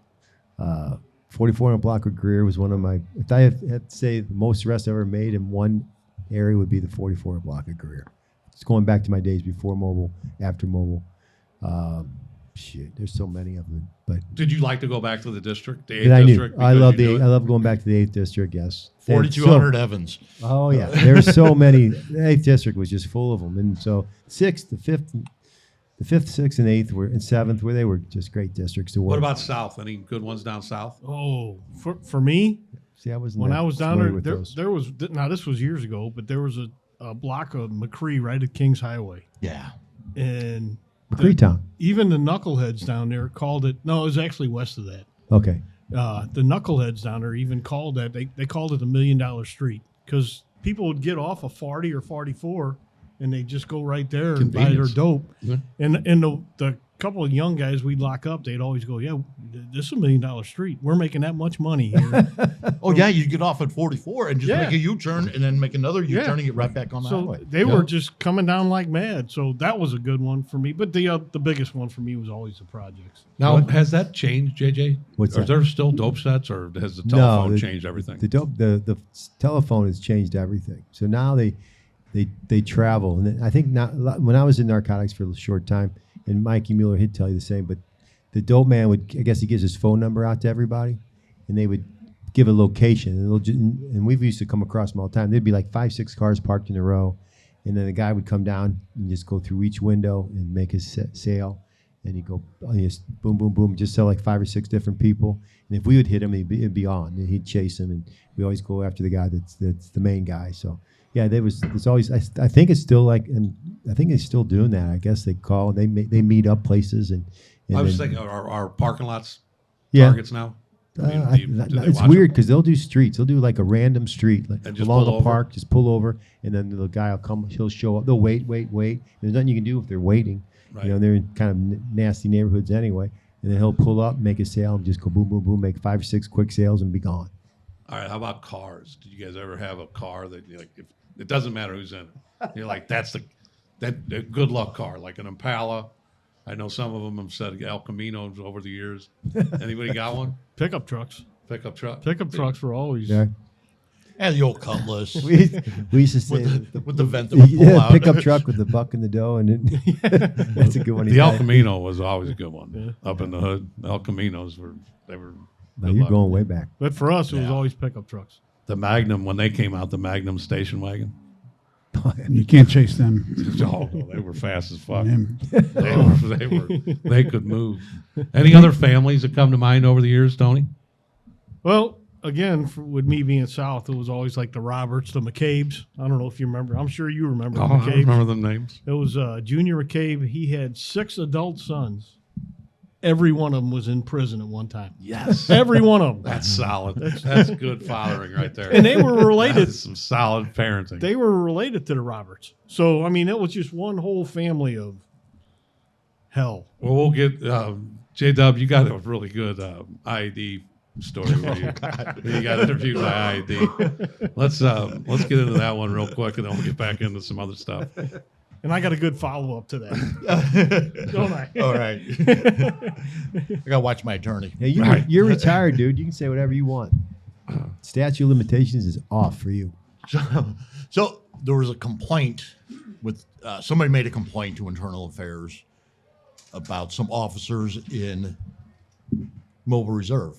44 on a block of Greer was one of my, if I had to say the most arrests I ever made in one area would be the 44 block of Greer. It's going back to my days before mobile, after mobile. There's so many of them. But Did you like to go back to the district, the 8th I knew. district? I because love you knew it? I love going back to the 8th district. Yes, They had 4,200 Evans. Oh yeah, there's so many. The 8th district was just full of them, and so 6th, the 5th, 6th, and 8th were, and 7th, where they were just great districts to work. What about South? Any good ones down South? Oh, for me, See, I wasn't when that I was down familiar there, with there those. was, now this was years ago, but there was a block of McCree right at Kings Highway. Yeah. And McCreetown. even the knuckleheads down there called it, no, it was actually west of that. Okay. The knuckleheads down there even called that, they called it $1 million street because people would get off a 40 or 44 and they just go right there and buy their Convenience. dope. Yeah. And the couple of young guys we'd lock up, they'd always go, yeah, this is $1 million street. We're making that much money here. Oh, yeah, you get off at 44 and just Yeah. make a U-turn and then make another U-turn Yeah. and get right back on the So highway. they were just coming down like mad. So that was a good one for me. But the biggest one for me was always the projects. Now, has that changed, JJ? What's Are that? there still dope sets, or has the telephone changed everything? The telephone has changed everything. So now they travel, and I think when I was in narcotics for a short time, and Mikey Mueller, he'd tell you the same. But the dope man he gives his phone number out to everybody, and they would give a location, and we've used to come across them all the time. There'd be like 5-6 cars parked in a row, and then the guy would come down and just go through each window and make his sale, and he'd go just boom, boom, boom, just sell like 5 or 6 different people. And if we would hit him, it'd be on, and he'd chase him, and we always go after the guy that's the main guy. So. Yeah, there's always. I think it's still like, and I think they're still doing that. I guess they call, they meet up places, and I was then- thinking, are parking lots Yeah. targets now? I mean, do they it's watch weird them? because they'll do streets. They'll do like a random street, like And just along pull the over? park, just pull over, and then the guy will come. He'll show up. They'll wait. There's nothing you can do if they're waiting. Right. They're in kind of nasty neighborhoods anyway. And then he'll pull up, make a sale, and just go boom, boom, boom, make 5 or 6 quick sales and be gone. All right, how about cars? Did you guys ever have a car that you like? If it doesn't matter who's in it, you're like, that's the good luck car, like an Impala. I know some of them have said El Caminos over the years. Anybody got one? Pickup trucks. Pickup truck. Pickup trucks were always. Yeah. And the old Cutlass We used to say with the vent that would pull out. pickup truck with the buck in the dough, and that's a good one. The El Camino was always a good one. Up in the hood, El Caminos were No, good you're luck. going way back. But for us, it was Yeah. always pickup trucks. The Magnum, when they came out, the Magnum station wagon. You can't chase them. Oh, they were fast as fuck. Man. They could move. Any other families that come to mind over the years, Tony? Well, again, with me being south, it was always like the Roberts, the McCabe's. I don't know if you remember. I'm sure you remember Oh, the I McCabe's. remember them names. It was Junior McCabe. He had 6 adult sons. Every one of them was in prison at one time. Yes. Every one of them. That's solid. That's good fathering right there. And they were That related. is some solid parenting. They were related to the Roberts. So, I mean, it was just one whole family of hell. Well, we'll get J-Dub, you got a really good IED story where you got interviewed by ID. Let's get into that one real quick, and then we'll get back into some other stuff. And I got a good follow up to that, don't I? All right. I gotta watch my attorney. Yeah, you're retired, dude. You can say whatever you want. Statute of limitations is off for you. So there was a complaint with somebody made a complaint to Internal Affairs about some officers in Mobile Reserve.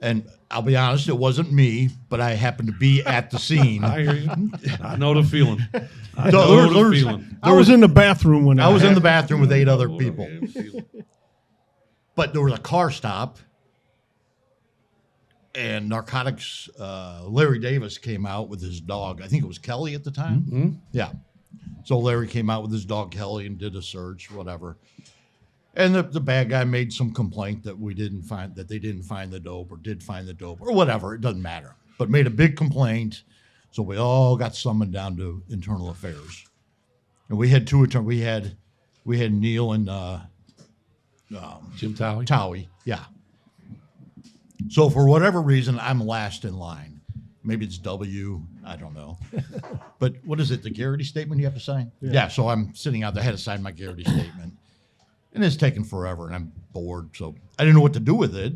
And I'll be honest, it wasn't me, but I happened to be at the scene. I hear you. I know the feeling. I So know there the was- feeling. I was in the bathroom when I was in the happened. bathroom with 8 other I know the people, damn feeling. but there was a car stop, and narcotics. Larry Davis came out with his dog. I think it was Kelly at the time. Mm-hmm. Yeah. So Larry came out with his dog Kelly and did a search, whatever. And the bad guy made some complaint that they didn't find the dope or did find the dope or whatever. It doesn't matter. But made a big complaint. So we all got summoned down to Internal Affairs. And we had 2 attorneys. We had Neil and Jim Towie. Towie. Yeah. So for whatever reason, I'm last in line. Maybe it's W. I don't know. But what is it? The Garrity statement you have to sign? Yeah. So I'm sitting out there. I had to sign my Garrity statement. And it's taken forever, and I'm bored. So I didn't know what to do with it.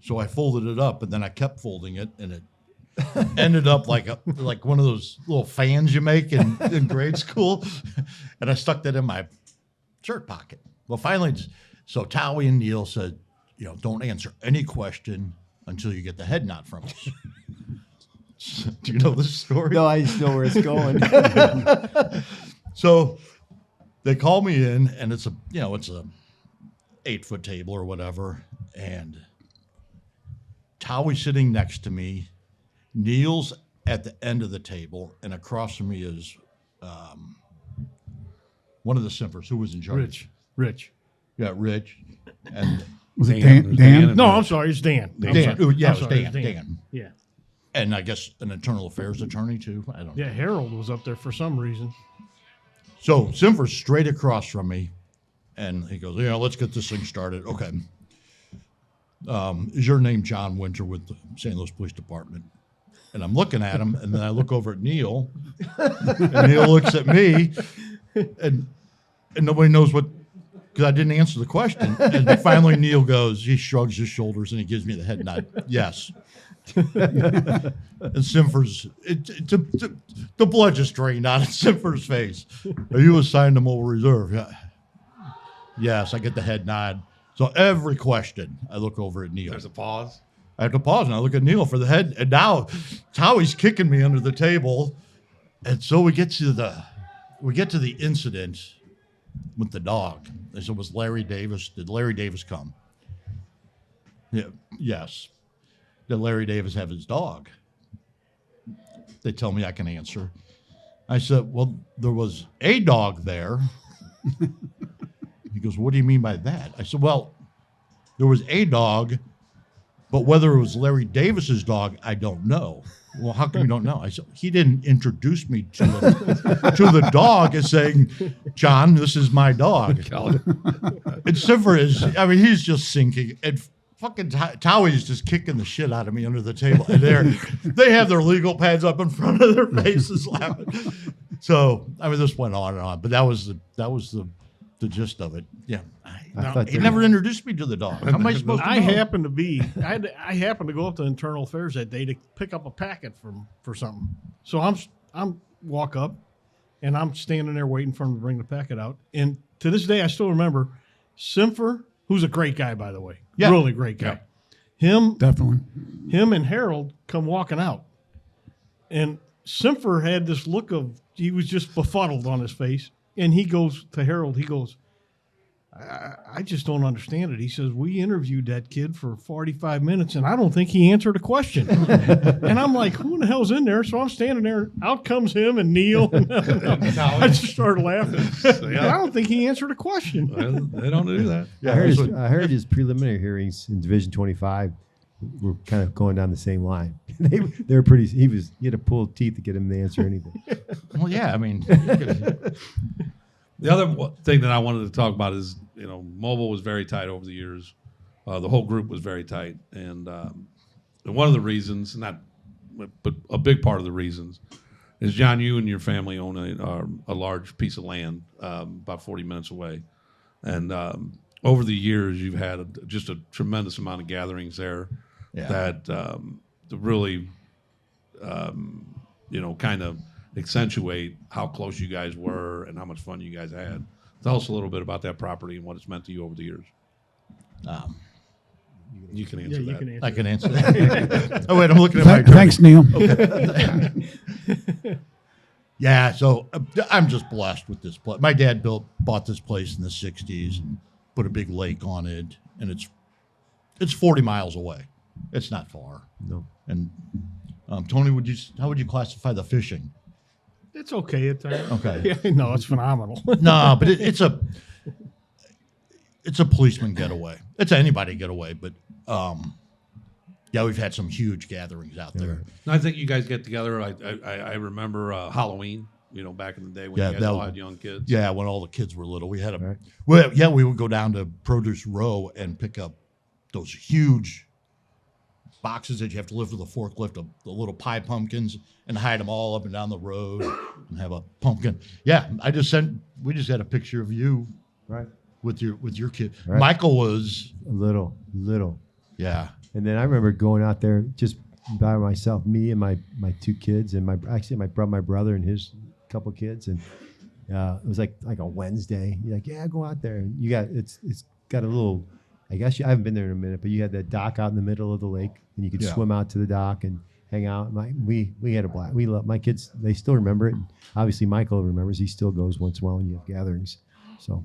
So I folded it up, and then I kept folding it, and it ended up like one of those little fans you make in grade school. And I stuck that in my shirt pocket. Well, finally, so Towie and Neil said, don't answer any question until you get the head nod from us. Do you know this story? No, I just know where it's going. So they call me in, and it's a 8-foot table or whatever, and Towie's sitting next to me. Neil's at the end of the table, and across from me is one of the simpers who was in charge. Rich. Yeah, Rich. And Was it Dan. Dan? No, I'm sorry, it's Dan. I'm Dan. sorry. Yeah, I'm it was sorry, Dan. it's Dan. Yeah. And I guess an internal affairs attorney too. I don't know. Yeah, Harold was up there for some reason. So Simfer's straight across from me, and he goes, let's get this thing started. Okay. Is your name John Winter with the St. Louis Police Department? And I'm looking at him, and then I look over at Neil, and Neil looks at me, and nobody knows what, because I didn't answer the question. And finally Neil goes, he shrugs his shoulders, and he gives me the head nod. Yes. And Simfer's, the blood just drained out of Simfer's face. Are you assigned to Mobile Reserve? Yeah. Yes, I get the head nod. So every question, I look over at Neil. There's a pause. I have to pause and I look at Neil for the head. And now Towie's kicking me under the table. And so we get to the incident with the dog. They said, was Larry Davis, did Larry Davis come? Yeah, yes. Did Larry Davis have his dog? They tell me I can answer. I said, well, there was a dog there. He goes, what do you mean by that? I said, well, there was a dog, but whether it was Larry Davis's dog, I don't know. Well, how come you don't know? I said, he didn't introduce me to the dog as saying, John, this is my dog. And Simfer he's just sinking. And fucking Towie's just kicking the shit out of me under the table. And they have their legal pads up in front of their faces laughing. So, this went on and on. But that was the gist of it. Yeah. He never introduced me to the dog. How am I supposed to know? I happened to go up to Internal Affairs that day to pick up a packet for something. So I'm walk up, and I'm standing there waiting for him to bring the packet out. And to this day, I still remember Simfer, who's a great guy, by the way, really great guy. Yeah. Definitely. Him and Harold come walking out, and Simfer had this look of, he was just befuddled on his face. And he goes to Harold, he goes, I just don't understand it. He says, we interviewed that kid for 45 minutes, and I don't think he answered a question. And I'm like, who in the hell's in there? So I'm standing there. Out comes him and Neil. I just started laughing. I don't think he answered a question. They don't do that. Yeah, I heard his preliminary hearings in Division 25 were kind of going down the same line. they were pretty. He had to pull teeth to get him to answer anything. Well, yeah, The other thing that I wanted to talk about is, Mobile was very tight over the years. the whole group was very tight. And one of the reasons, but a big part of the reasons, is John, you and your family own a large piece of land about 40 minutes away. And over the years, you've had just a tremendous amount of gatherings there that really, kind of accentuate how close you guys were and how much fun you guys had. Tell us a little bit about that property and what it's meant to you over the years. You can answer that. You can answer I can answer that. Oh, wait, I'm looking at my Thanks, Neil. Yeah, so I'm just blessed with this place. My dad bought this place in the 60s and put a big lake on it, and it's 40 miles away. It's not far. No. And Tony, how would you classify the fishing? It's okay at times. Okay. Yeah, no, it's phenomenal. No, but it's a policeman getaway. It's anybody getaway, but yeah, we've had some huge gatherings out there. I think you guys get together. I remember Halloween, back in the day when you guys all had young kids. Yeah, when all the kids were little, we had Right. we would go down to Produce Row and pick up those huge boxes that you have to lift with a forklift of the little pie pumpkins and hide them all up and down the road and have a pumpkin. Yeah, we just had a picture of you Right. with your kid. Right. Michael was A little. yeah. And then I remember going out there just by myself, me and my two kids, and my brother and his couple kids, and it was like a Wednesday. You're like, yeah, go out there. And it's got a little. I guess I haven't been there in a minute, but you had that dock out in the middle of the lake, and you could swim out to the dock and hang out. We had a blast. We love my kids. They still remember it. And obviously, Michael remembers. He still goes once in a while when you have gatherings. So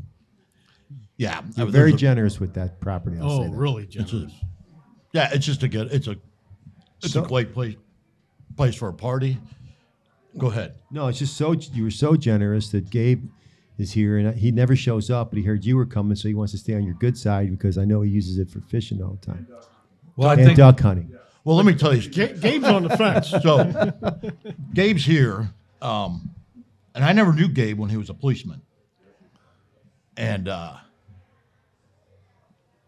Yeah. you're very generous with that property. I'll say Oh, that. really generous. Yeah, it's just it's a great place for a party. Go ahead. No, it's just you were so generous that Gabe is here, and he never shows up, but he heard you were coming, so he wants to stay on your good side because I know he uses it for fishing all the time Well, I and think duck hunting. Well, let me tell you. Gabe's on the fence. So, Gabe's here, and I never knew Gabe when he was a policeman. And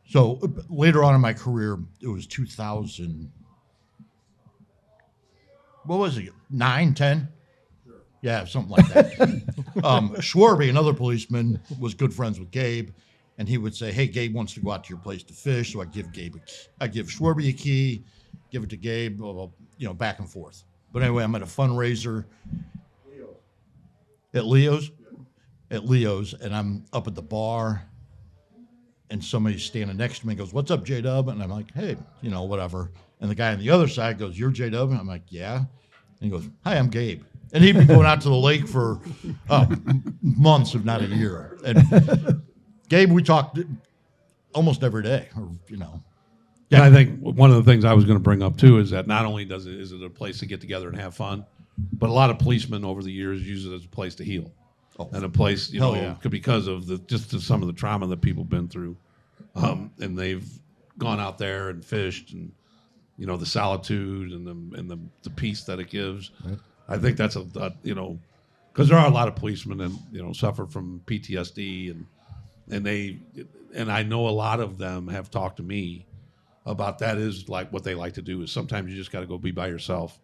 so later on in my career, it was 2000. What was it? 9, 10? Yeah, something like that. Schwarby, another policeman, was good friends with Gabe, and he would say, "Hey, Gabe wants to go out to your place to fish," so I give Schwarby a key, give it to Gabe, back and forth. But anyway, I'm at a fundraiser at Leo's, and I'm up at the bar, and somebody's standing next to me and goes, "What's up, J-Dub?" And I'm like, "Hey, whatever." And the guy on the other side goes, "You're J-Dub?" And I'm like, "Yeah." And he goes, "Hi, I'm Gabe." And he'd been going out to the lake for months, if not a year. And Gabe, we talked almost every day, And I think one of the things I was going to bring up too is that not only is it a place to get together and have fun, but a lot of policemen over the years use it as a place to heal, and a place because of some of the trauma that people have been through, and they've gone out there and fished, and the solitude and the peace that it gives. Right. I think that's because there are a lot of policemen that suffer from PTSD and I know a lot of them have talked to me about that is like what they like to do is sometimes you just got to go be by yourself,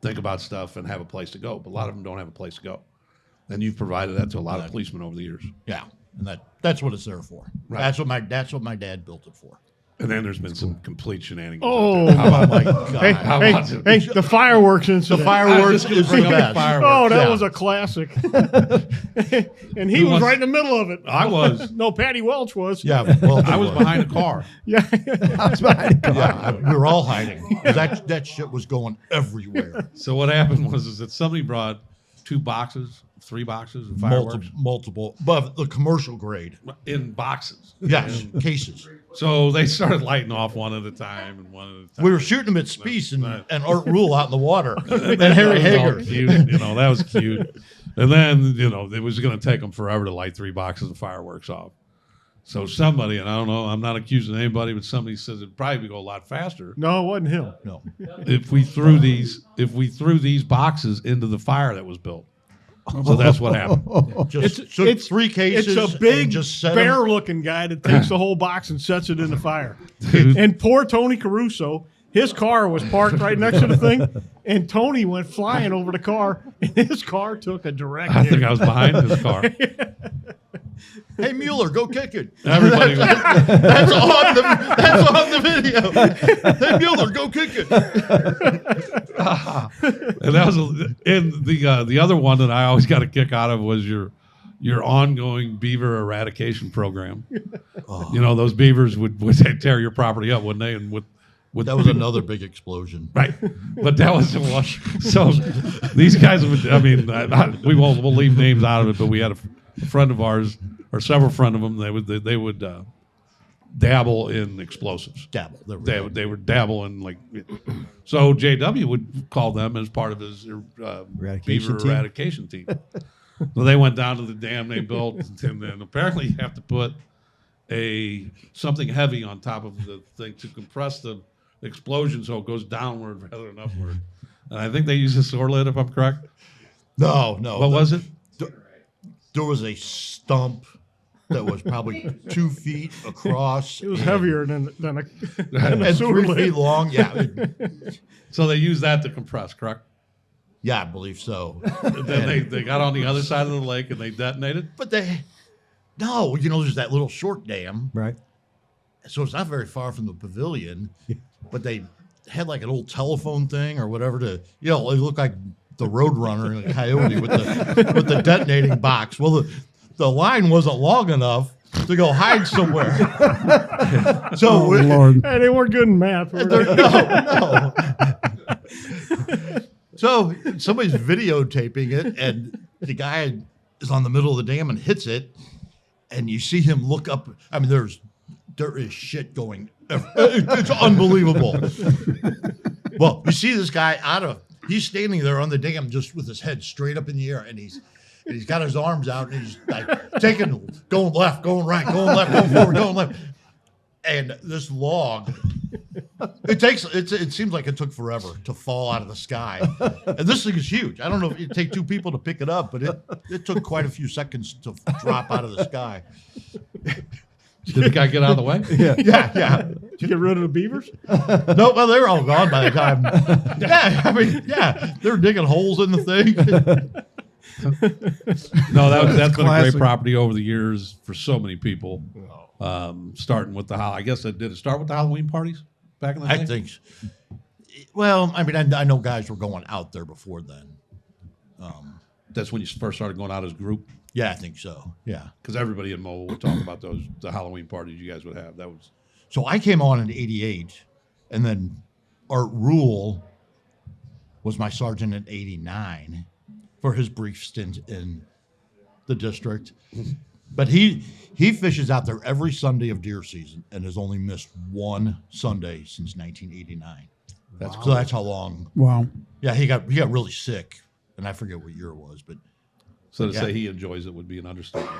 think about stuff and have a place to go. But a lot of them don't have a place to go. And you've provided that to a lot of policemen over the years. Yeah, and that's what it's there for. Right. That's what my dad built it for. And then there's been some complete shenanigans. Oh, My God. hey, the fireworks incident. The fireworks is the best. Oh, that Yeah. was a classic. And he Who was was- right in the middle of it. I was. No, Patty Welch was. Yeah, well, I was behind a car. Yeah. we were all hiding. That shit was going everywhere. So what happened was that somebody brought 3 boxes of fireworks Multiple, but the commercial grade. in boxes. Yes, cases. So they started lighting off one at a time and one at a time. We were shooting them at Spiece and Art Rule out in the water, and That Harry was all Hager. cute, that was cute. And then, it was going to take them forever to light 3 boxes of fireworks off. So somebody, and I don't know, I'm not accusing anybody, but somebody says it'd probably go a lot faster No, it wasn't him. No, if we threw these boxes into the fire that was built. So that's what happened. Just took 3 cases. It's a big and just set 'em- bear-looking guy that takes the whole box and sets it in the fire. And poor Tony Caruso, his car was parked right next to the thing, and Tony went flying over the car, and his car took a direct I hit. think I was behind his car. Hey Mueller, go kick it. Everybody was, That's on the video. Hey Mueller, go kick it. and that was, and the other one that I always got a kick out of was your ongoing beaver eradication program. You know, those beavers would tear your property up, wouldn't they? And with That was another big explosion. right, but that was so. These guys would. I mean, we'll leave names out of it, but we had a friend of ours, or several friend of them. They would dabble in explosives. Dabble. They would dabble in like. So JW would call them as part of his Eradication beaver team? eradication team. So they went down to the dam they built, and then apparently you have to put something heavy on top of the thing to compress the explosion so it goes downward rather than upward. And I think they used a sword lid, if I'm correct. No. What was it? There was a stump that was probably 2 feet across. It was heavier than a and sewer 3 lid. feet long. Yeah. So they used that to compress, correct? Yeah, I believe so. And then they got on the other side of the lake and they detonated. But there's that little short dam. Right. So it's not very far from the pavilion, but they had like an old telephone thing or whatever to, it looked like the Roadrunner and a coyote with the detonating box. Well, the line wasn't long enough to go hide somewhere. So Lord. Hey, they weren't good in math. Were they? no. So somebody's videotaping it, and the guy is on the middle of the dam and hits it, and you see him look up. I mean, there is shit going. It's unbelievable. Well, you see this guy he's standing there on the dam just with his head straight up in the air, and he's got his arms out, and he's like going left, going right, going left, going forward, going left. And this log, it seems like it took forever to fall out of the sky. And this thing is huge. I don't know if it'd take 2 people to pick it up, but it took quite a few seconds to drop out of the sky. Did the guy get out of the way? Yeah. Did you get rid of the beavers? No, well, they were all gone by the time. They were digging holes in the thing. No, that's been a classic. great property over the years for so many people. Starting with I guess did it start with the Halloween parties back in the day? I think. Well, I mean, I know guys were going out there before then. That's when you first started going out as a group. Yeah, I think so. Yeah. Because everybody in Mobile would talk about the Halloween parties you guys would have. That was So I came on in '88, and then Art Rule was my sergeant in '89 for his brief stint in the district. But he fishes out there every Sunday of deer season and has only missed one Sunday since 1989. So that's how long. Wow. Yeah, he got really sick, and I forget what year it was, but so to Yeah. say he enjoys it would be an understatement.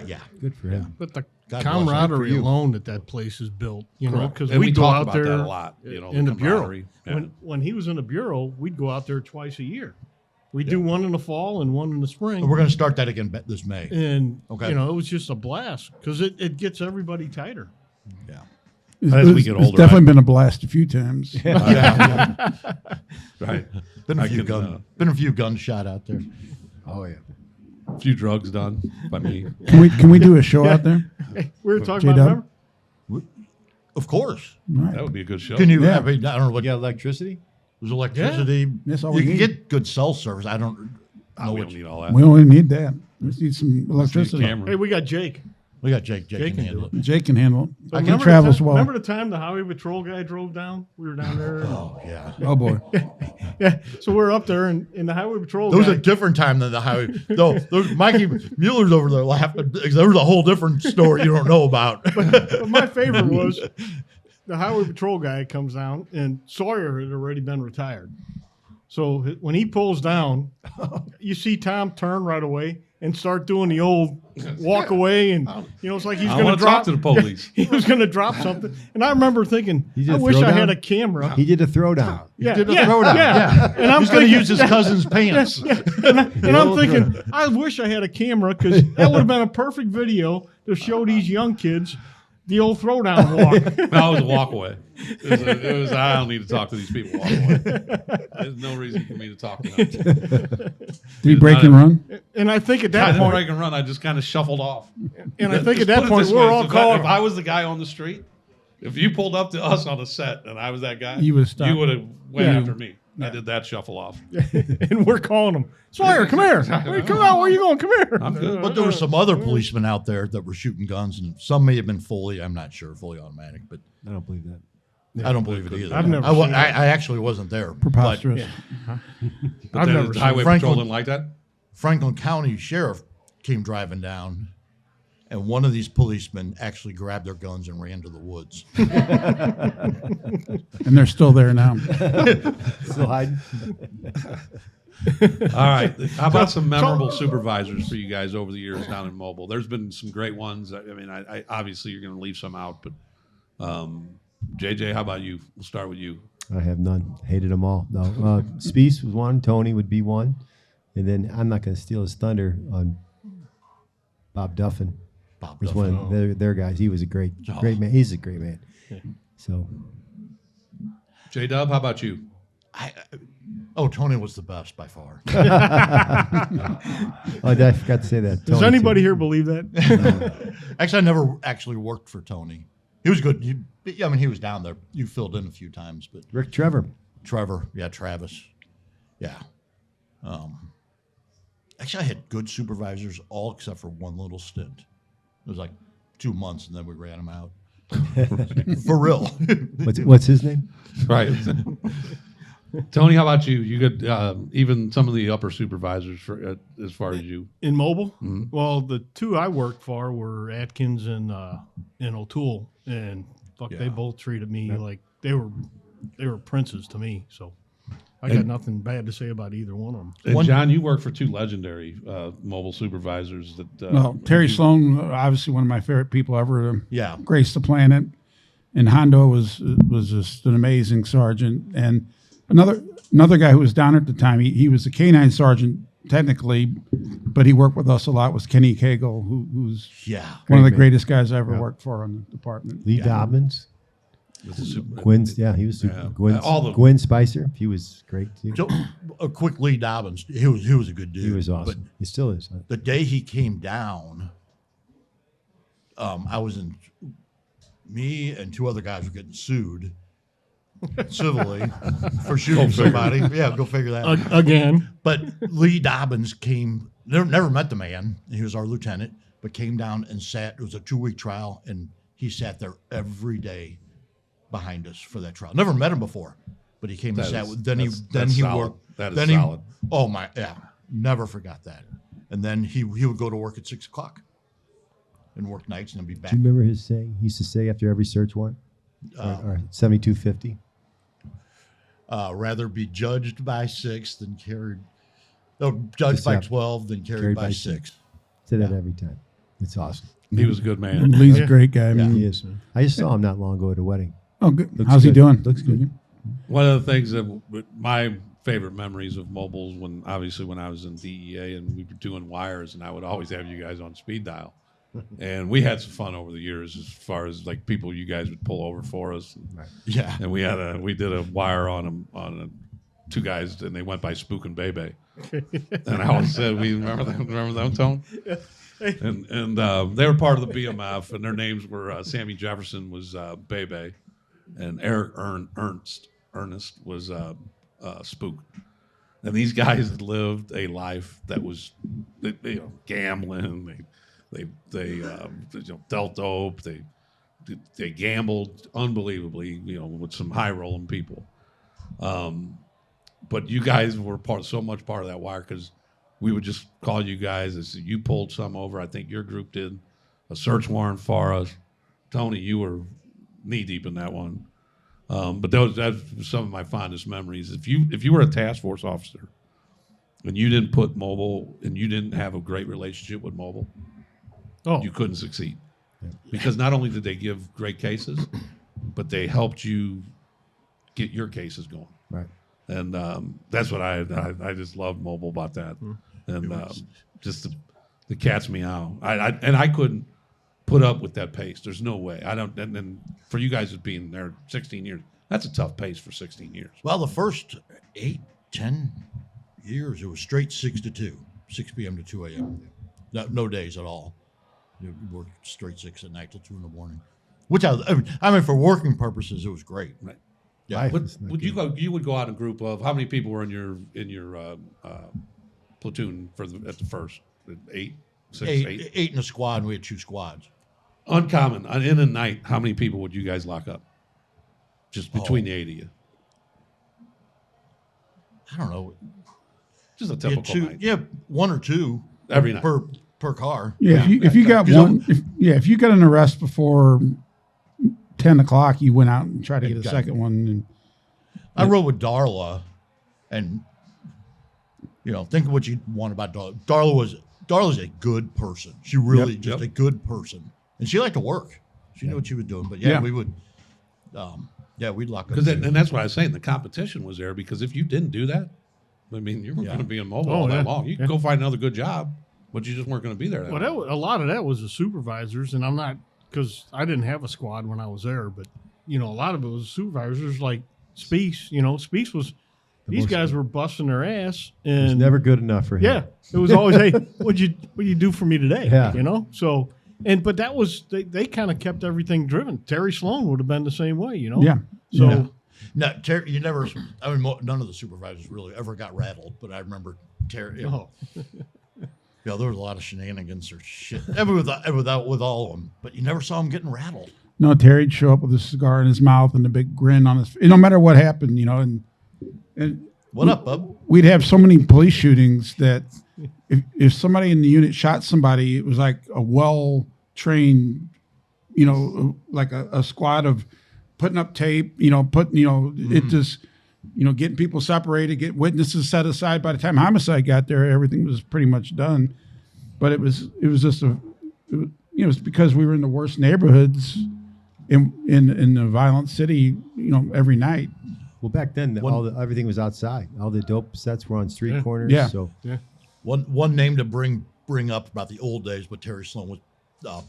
yeah. Good for him. But the God bless camaraderie him. alone that place is built, because And we we'd go talk out about there that a lot. in the bureau. camaraderie. Yeah. When he was in the bureau, we'd go out there twice a year. We'd do one in the fall and one in the spring. We're going to start that again this May. And Okay. it was just a blast because it gets everybody tighter. Yeah. As we get older, It's definitely been a blast a few times. Right. Been I a few can, been a few guns shot out there. Oh yeah. a few drugs done by me. Can we do a show out there? We were talking J-Dub? about, remember? Of course. That would be a good show. Can you? Yeah. I mean, I don't know what. You got electricity? There's electricity. That's all You we can need. get good cell service. I don't know we what. don't need all that. We only need that. We just need some Need a electricity. camera. Hey, we got Jake. We got Jake. Jake Jake can can handle do it. Jake can handle it. So He remember the travels time- well. Remember the time the highway patrol guy drove down? We were down there. Oh yeah. Oh boy. Yeah. So we're up there, and the highway patrol There was guy. a different time than the highway. No, Mikey Mueller's over there laughing because there was a whole different story you don't know about. But my favorite was the highway patrol guy comes down, and Sawyer had already been retired. So when he pulls down, you see Tom turn right away, and start doing the old walk away, and it's like he's I going want to to talk drop. to the police. He was going to drop something, and I remember thinking, He did I a wish I throwdown? had a camera. He did a throwdown. Yeah, Did a yeah, throwdown. yeah. And I'm He's going to thinking- use his cousin's pants. And I'm thinking, I wish I had a camera because that would have been a perfect video to show these young kids the old throwdown walk. No, it was a walk away. It was I don't need to talk to these people. Walk away. There's no reason for me to talk to them. Did he break and run? And I think at I that didn't point, break and run. I just kind of shuffled off. and I think Just at that put it point, this we're way, all if calling. If I was the guy on the street, if you pulled up to us on a set and I was that guy, You would've stopped. You would have went Yeah. after me. I did that shuffle off. and we're calling them. Sawyer, come here. Hey, come out. Where are you going? Come here. I'm good. But there were some other policemen out there that were shooting guns, and some may have been I'm not sure, fully automatic, but I don't believe that. I don't believe it either. I've never I seen it. actually wasn't there. Preposterous. But I've then never the seen highway Franklin- patrol didn't like that. Franklin County Sheriff came driving down, and one of these policemen actually grabbed their guns and ran to the woods. And they're still there now. Still hiding? All right. How about some memorable supervisors for you guys over the years down in Mobile? There's been some great ones. I mean, I obviously you're going to leave some out, but JJ, how about you? We'll start with you. I have none. Hated them all. No, Speece was one. Tony would be one, and then I'm not going to steal his thunder on Bob Duffin. Bob Was Duffin. one of their guys. He was a great man. He's a great man. So J Dub, how about you? Tony was the best by far. I forgot to say that. Does Tony, anybody too. here believe that? Actually, I never actually worked for Tony. He was good. He was down there. You filled in a few times, but Rick Trevor. Trevor, Travis, actually, I had good supervisors, all except for one little stint. It was like 2 months, and then we ran him out. For real. What's his name? Right. Tony, how about you? You could even some of the upper supervisors for as far as you. In Mobile? Mm-hmm. Well, the two I worked for were Atkins and O'Toole, and they both treated me like they were princes to me. So I got nothing bad to say about either one of them. And John, you worked for two legendary mobile supervisors that. Well, Terry Sloan, obviously one of my favorite people ever to Yeah. grace the planet. And Hondo was just an amazing sergeant. And another guy who was down at the time, he was a K-9 sergeant technically, but he worked with us a lot, was Kenny Cagle, who's one of the greatest guys I ever worked for in the department. Lee Dobbins. Gwynn's, he was super. Yeah. All of them. Gwynn Spicer, he was great too. So, a quick Lee Dobbins. He was a good dude. He was But awesome. He still is. Huh? the day he came down, I was in. Me and two other guys were getting sued civilly for shooting somebody. Yeah, go figure that. Again. But Lee Dobbins came. Never met the man. He was our lieutenant, but came down and sat. It was a 2-week trial, and he sat there every day behind us for that trial. Never met him before, but he came and sat. Then he solid. worked. That is then solid. Oh my, yeah, never forgot that. And then he would go to work at 6 o'clock and work nights and then be back. Do you remember his saying? He used to say after every search warrant, or 7250. Rather be judged by 6 than carried. No, judged by 12 than carried by 6. Say that every time. It's awesome. He was a good man. Lee's a great guy. He is. I just saw him not long ago at a wedding. Oh, good. Looks How's he good. doing? Looks good. One of the things that my favorite memories of mobiles when I was in DEA and we were doing wires, and I would always have you guys on speed dial. And we had some fun over the years as far as like people you guys would pull over for us. Yeah. And we did a wire on two guys, and they went by Spook and Bebe. And I always said, we remember them, Tone? And they were part of the BMF, and their names were Sammy Jefferson was Bebe, and Eric Ernest was Spook. And these guys had lived a life that was, gambling. They dealt dope. They gambled unbelievably, with some high rolling people. But you guys were so much part of that wire because we would just call you guys as you pulled some over. I think your group did a search warrant for us. Tony, you were knee deep in that one. But that's some of my fondest memories. If you were a task force officer and you didn't put mobile, and you didn't have a great relationship with mobile, you couldn't succeed. Because not only did they give great cases, but they helped you get your cases going. Right. And that's what I just love mobile about that. And just the cat's meow. I couldn't put up with that pace. There's no way. I don't. And then for you guys being there 16 years, that's a tough pace for 16 years. Well, the first 8-10 years, it was straight 6 to 2, 6 p.m. to 2 a.m. No days at all. You worked straight 6 at night till 2 in the morning. Which I mean, for working purposes, it was great. Right. Yeah. Would you go? You would go out in a group of how many people were in your platoon at the first? 8, 6, 8. 8 in a squad, and we had 2 squads. Uncommon. In a night, how many people would you guys lock up? Just between the 8 of you. I don't know. Just a typical night. Yeah, 1 or 2 every night per car. Yeah, if you got one, if you got an arrest before 10 o'clock, you went out and tried to get a second one. And I rode with Darla, and think of what you want about Darla. Darla's a good person. She really a good person, and she liked to work. She knew what she was doing. But we would, we'd lock up. And that's what I was saying. The competition was there because if you didn't do that, I mean, you weren't going to be in mobile all that long. You could go find another good job, but you just weren't going to be there. A lot of that was the supervisors, and I'm not, because I didn't have a squad when I was there, but a lot of it was supervisors like Speece. Speece was. These guys were busting their ass, and it was never good enough for him. Yeah, it was always, hey, what'd you do for me today? Yeah. So, but that was they kind of kept everything driven. Terry Sloan would have been the same way, Yeah. So, no, Terry, you never. I mean, none of the supervisors really ever got rattled, but I remember Terry. There was a lot of shenanigans or shit with all of them, but you never saw him getting rattled. No, Terry'd show up with a cigar in his mouth and a big grin on his. No matter what happened, and what up, bub? We'd have so many police shootings that if somebody in the unit shot somebody, it was like a well-trained, like a squad of putting up tape, it just, getting people separated, get witnesses set aside. By the time homicide got there, everything was pretty much done. But it was just it's because we were in the worst neighborhoods in the violent city, every night. Well, back then, everything was outside. All the dope sets were on street corners. Yeah. So one name to bring up about the old days with Terry Sloan was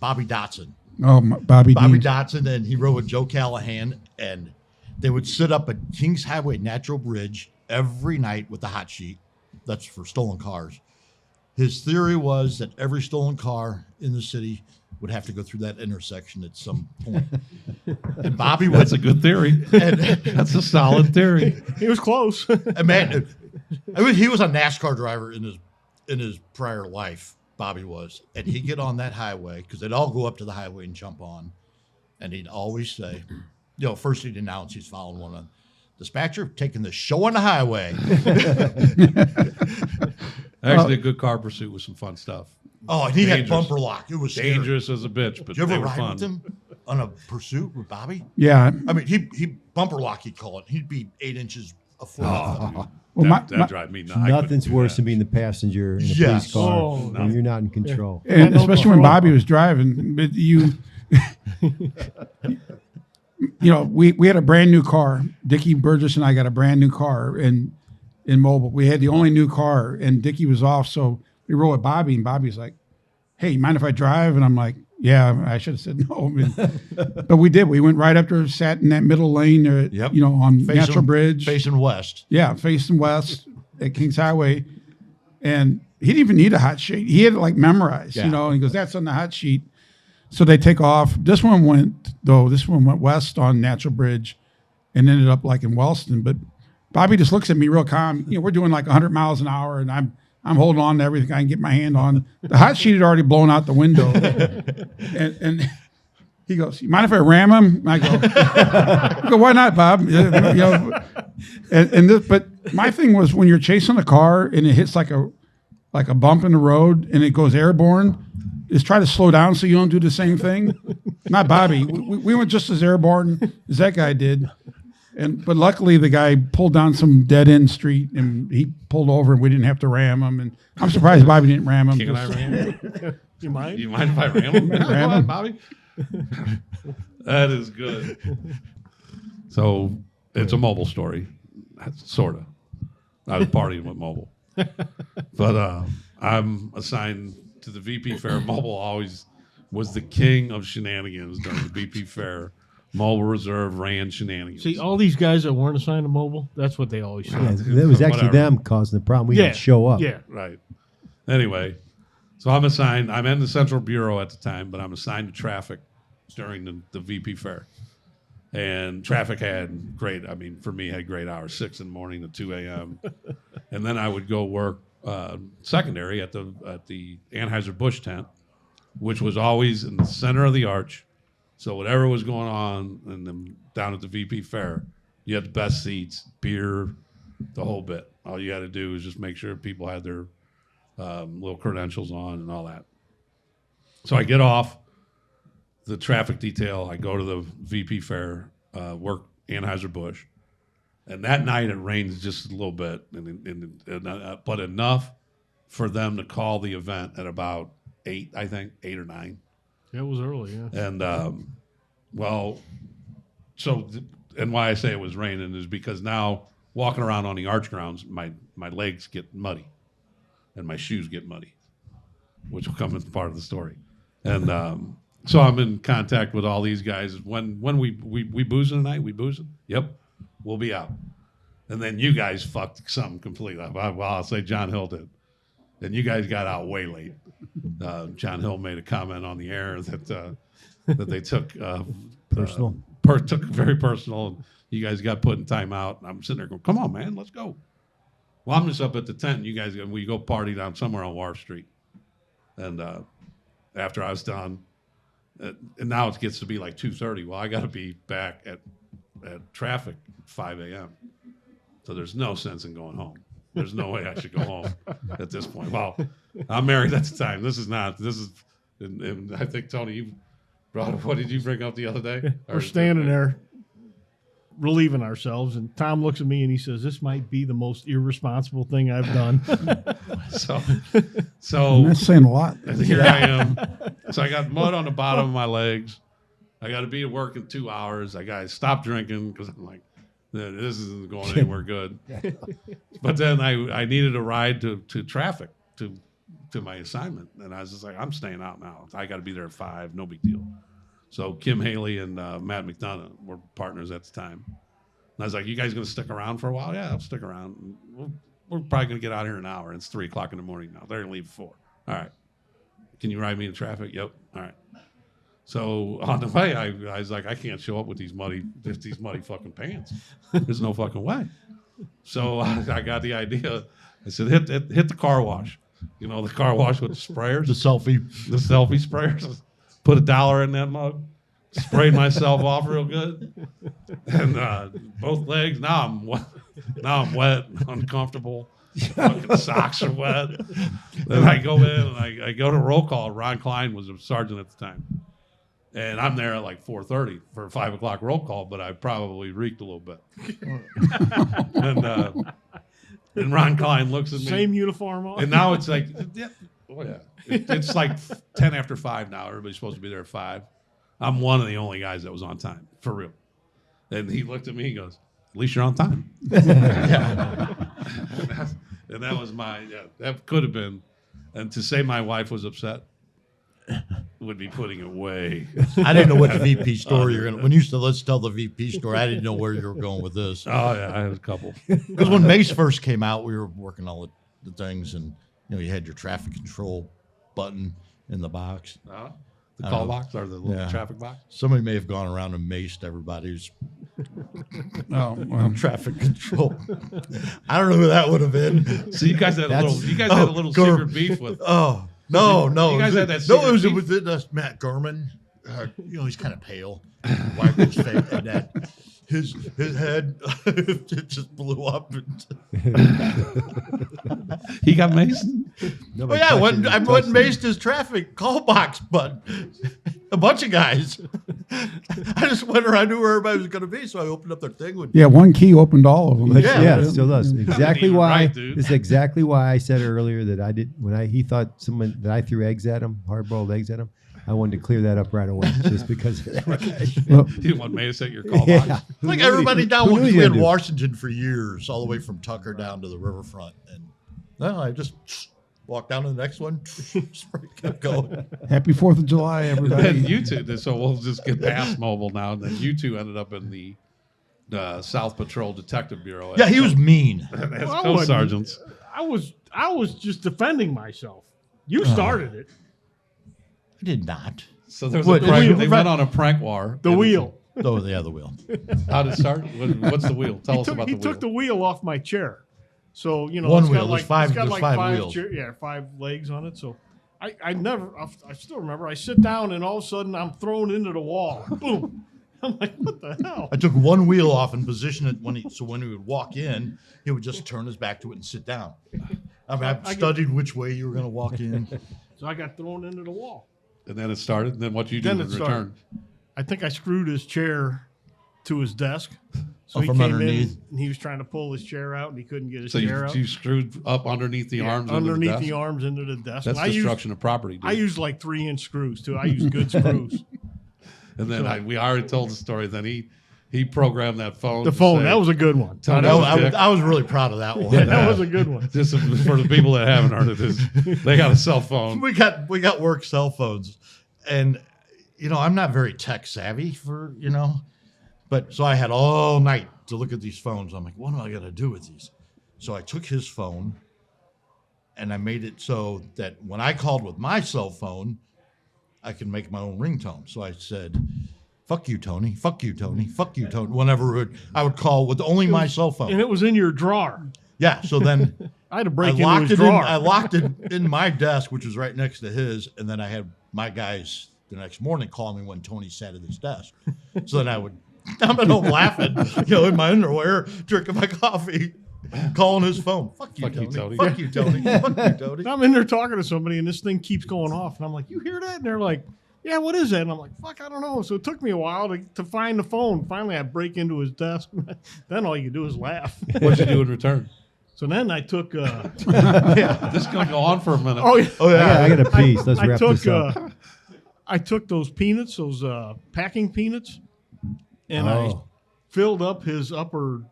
Bobby Dotson. Oh, Bobby Dean. Dotson, and he rode with Joe Callahan, and they would sit up at Kings Highway Natural Bridge every night with the hot sheet. That's for stolen cars. His theory was that every stolen car in the city would have to go through that intersection at some point. And Bobby That's a good theory. That's a solid theory. he was close. And man, he was a NASCAR driver in his prior life. Bobby was, and he'd get on that highway because they'd all go up to the highway and jump on, and he'd always say, first he'd announce he's following one on dispatcher taking the show on the highway. Actually, a good car pursuit with some fun stuff. Oh, and he had bumper lock. It was dangerous as a bitch, but did you ever they were ride fun. with him on a pursuit with Bobby? Yeah. I mean, he bumper lock. He'd call it. He'd be 8 inches a foot. That drive me nuts. Nothing's worse than being the passenger in a police car when you're not in control. And especially when Bobby was driving, but we had a brand new car. Dickie Burgess and I got a brand new car in mobile. We had the only new car, and Dickie was off, so we rolled with Bobby, and Bobby's like, "Hey, you mind if I drive?" And I'm like, "Yeah." I should have said no, but we did. We went right up there, sat in that middle lane there, on Natural Bridge, facing west. Yeah, facing west at Kings Highway, and he didn't even need a hot sheet. He had it like memorized, and he goes, "That's on the hot sheet." So they take off. This one went west on Natural Bridge, and ended up like in Wellston. But Bobby just looks at me real calm. We're doing like 100 miles an hour, and I'm holding on to everything I can get my hand on. The hot sheet had already blown out the window, and he goes, "You mind if I ram him?" And I go, "Why not, Bob?" But my thing was when you're chasing a car and it hits like a bump in the road and it goes airborne, is try to slow down so you don't do the same thing. Not Bobby. We went just as airborne as that guy did. But luckily the guy pulled down some dead end street and he pulled over and we didn't have to ram him. And I'm surprised Bobby didn't ram him. Can I ram him? You mind? You mind if I ram him? Yeah, go Ram ahead, him. Bobby. That is good. So it's a mobile story, sort of. I was partying with mobile, but I'm assigned to the VP Fair. Mobile always was the king of shenanigans during the VP Fair. Mobile Reserve ran shenanigans. See, all these guys that weren't assigned to mobile, that's what they always say. Yeah, it was actually Whatever. them causing the problem. We didn't show up. Yeah. Right. Anyway, so I'm assigned. I'm in the Central Bureau at the time, but I'm assigned to traffic during the VP Fair. And traffic had great, I mean, for me, had great hours, 6 in the morning to 2 a.m. And then I would go work secondary at the Anheuser-Busch tent, which was always in the center of the arch. So whatever was going on down at the VP Fair, you had the best seats, beer, the whole bit. All you had to do was just make sure people had their little credentials on and all that. So I get off the traffic detail. I go to the VP Fair, work Anheuser-Busch. And that night it rains just a little bit, but enough for them to call the event at about 8, I think, 8 or 9. It was early, yeah. And, and why I say it was raining is because now walking around on the arch grounds, my legs get muddy and my shoes get muddy, which will come as part of the story. And so I'm in contact with all these guys. When we boozing tonight? We boozing? Yep. We'll be out. And then you guys fucked something completely up. Well, I'll say John Hill did. And you guys got out way late. John Hill made a comment on the air that they took Personal. took very personal. And you guys got put in timeout. And I'm sitting there going, "Come on, man, let's go." Well, I'm just up at the tent. And you guys, we go party down somewhere on Wharf Street. And after I was done, and now it gets to be like 2:30. Well, I got to be back at traffic at 5 a.m. So there's no sense in going home. There's no way I should go home at this point. Well, I'm married at the time. And I think, Tony, you brought up, what did you bring up the other day? We're standing there relieving ourselves, and Tom looks at me and he says, "This might be the most irresponsible thing I've done." So That's saying a lot. here I am. So I got mud on the bottom of my legs. I got to be at work in 2 hours. I got to stop drinking because I'm like, this isn't going anywhere good. But then I needed a ride to traffic to my assignment. And I was just like, I'm staying out now. I got to be there at 5. No big deal. So Kim Haley and Matt McDonough were partners at the time. And I was like, you guys going to stick around for a while? Yeah, I'll stick around. We're probably going to get out here in an hour. It's 3 o'clock in the morning now. They're going to leave at 4. All right. Can you ride me in traffic? Yep. All right. So on the way, I was like, I can't show up with these muddy fucking pants. There's no fucking way. So I got the idea. I said, hit the car wash. You know, the car wash with the sprayers, The selfie. the selfie sprayers. Put $1 in that mug. Sprayed myself off real good, and both legs. Now I'm wet, uncomfortable. Fucking socks are wet. Then I go in and I go to roll call. Ron Klein was a sergeant at the time. And I'm there at like 4:30 for a 5 o'clock roll call, but I probably reeked a little bit. And Ron Klein looks at me. Same uniform on. And now it's like, it's like 10 after 5 now. Everybody's supposed to be there at 5. I'm one of the only guys that was on time, for real. And he looked at me, he goes, "At least you're on time." And that was that could have been. And to say my wife was upset would be putting it way. I didn't know what the VP story you're gonna. When you said let's tell the VP story, I didn't know where you were going with this. Oh, yeah, I had a couple. Because when Mace first came out, we were working all the things, and you had your traffic control button in the box. The call box or the little traffic box? Somebody may have gone around and maced everybody who's Oh, well, traffic control. I don't know who that would have been. So you guys had a little secret beef with. Oh no! You guys had that No, it secret was with Matt Gurman. He's kind of pale. Wiped his face, and that his head it just blew up. He got maced? Nobody I touched went it. and maced his traffic call box, but a bunch of guys. I just went around, I knew where everybody was going to be, so I opened up their thing. Yeah, one key opened all of them. But Yeah. yeah, it still does. Exactly You're why. right, dude. It's exactly why I said earlier that I did he thought someone that I threw eggs at him, hard-boiled eggs at him. I wanted to clear that up right away, just because of that. Well, You want me to set your call Yeah. box? Who Like knew everybody he- down, who knew we he had gonna do? Washington for years, all the way from Tucker down to the riverfront. And no, I just walked down to the next one, kept going. happy 4th of July, And everybody. then you two, so we'll just get past mobile now. And then you two ended up in the South Patrol Detective Bureau. Yeah, he was mean. as Well, I co-sergeants. I was just defending myself. You started it. I did not. So there's What, a prank, wheel? they went on a prank war. The And wheel. Oh, yeah, the wheel. How did it start? What's the wheel? Tell us about He the wheel. took the wheel off my chair. So, you know, One it's got wheel. There's like, five- it's got there's like five wheels. Yeah, 5 legs on it. So I still remember, I sit down and all of a sudden I'm thrown into the wall. Boom. I'm like, what the hell? I took one wheel off and positioned it so when he would walk in, he would just turn his back to it and sit down. I mean, I studied which way you were going to walk in. So I got thrown into the wall. And then it started. And then what you do Then in it return? started. I think I screwed his chair to his desk. So Oh, he from came underneath? in and he was trying to pull his chair out and he couldn't get his So chair out. you screwed up underneath the arms underneath into the the desk? arms into the desk. That's And destruction of property, dude. I used like 3-inch screws too. I used good screws. and then we already told the story. Then he programmed that phone. The to phone, say, that was a good one. Tell me I, what I, the was, dick. I was really proud of that one. That was a good one. Just for the people that haven't heard of this, they got a cell phone. We got work cell phones, and I'm not very tech savvy but so I had all night to look at these phones. I'm like, what am I gonna do with these? So I took his phone, and I made it so that when I called with my cell phone, I could make my own ringtone. So I said, "Fuck you, Tony. Fuck you, Tony. Fuck you, Tony." Whenever I would call with only my cell And phone. it was in your drawer. Yeah. So then. I had to I break into locked his it in. drawer. I locked it in my desk, which was right next to his, and then I had my guys the next morning call me when Tony sat at his desk. So then I'm at home laughing, in my underwear, drinking my coffee, calling his phone. Fuck you, Fuck you, Tony. Tony. Fuck you, Tony. Fuck you, Tony. And I'm in there talking to somebody, and this thing keeps going off. And I'm like, you hear that? And they're like, yeah, what is that? And I'm like, fuck, I don't know. So it took me a while to find the phone. Finally, I break into his desk. Then all you do is laugh. What'd you do in return? So then I took, This is going to go on for a minute. oh yeah, Oh yeah. I got a piece. Let's I wrap took this up. I took those peanuts, those packing peanuts, and I Oh. filled up his upper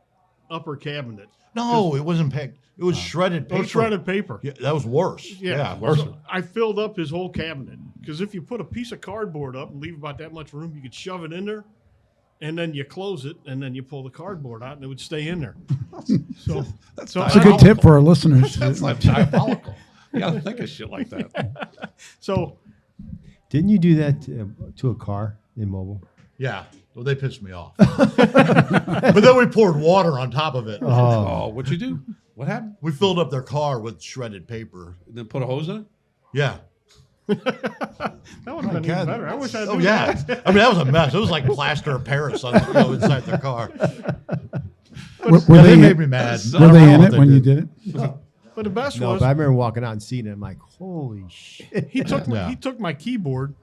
cabinet. No, it wasn't packed. It was shredded paper. Oh, shredded paper. Yeah, that was worse. Yeah, worse. so I filled up his whole cabinet because if you put a piece of cardboard up and leave about that much room, you could shove it in there, and then you close it, and then you pull the cardboard out, and it would stay in there. So That's That's a good tip for our listeners. That's like diabolical. You got to think of shit like that. So Didn't you do that to a car in mobile? Yeah. Well, they pissed me off. But then we poured water on top of it. Oh, what'd you do? What happened? We filled up their car with shredded paper. And then put a hose in it? Yeah. that would have been God. even better. I wish I Oh knew yeah. that. I mean, that was a mess. It was like plaster of Paris inside their car. Were Yeah, they they, made me mad. were they in it when you did it? But the best No, was but I remember walking out and seeing it. I'm like, holy shit. he took Yeah. he took my keyboard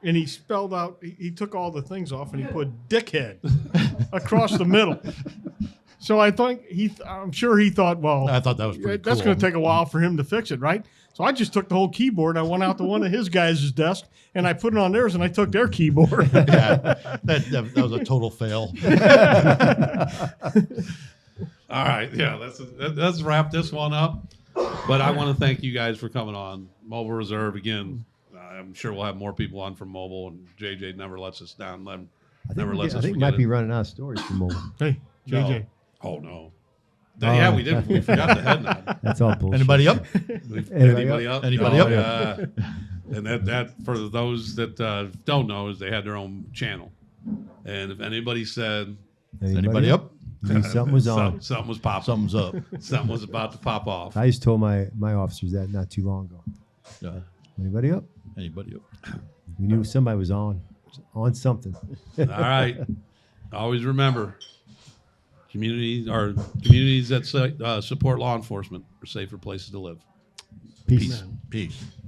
and he spelled out he took all the things off and he put dickhead across the middle. So I'm sure he thought, well, I thought that was pretty that's cool. going to take a while for him to fix it, right? So I just took the whole keyboard. I went out to one of his guys' desk and I put it on theirs and I took their keyboard. Yeah, that was a total fail. All right. Yeah, let's wrap this one up. But I want to thank you guys for coming on. Mobile Reserve, again, I'm sure we'll have more people on from Mobile, and JJ never lets us down. Never lets I us think we forget might be it. running out of stories for mobile. Hey, JJ. Oh, no. Yeah, we did. We forgot the head nod. That's all bullshit. Anybody up? Anybody up? Anybody No, up? And that for those that don't know is they had their own channel. And if anybody said Anybody up? You knew something was on. something was popping, Something's up. something was about to pop off. I just told my officers that not too long ago. Yeah. Anybody up? Anybody up? We knew somebody was on something. All right. Always remember, communities that support law enforcement are safer places to live. Peace. Peace.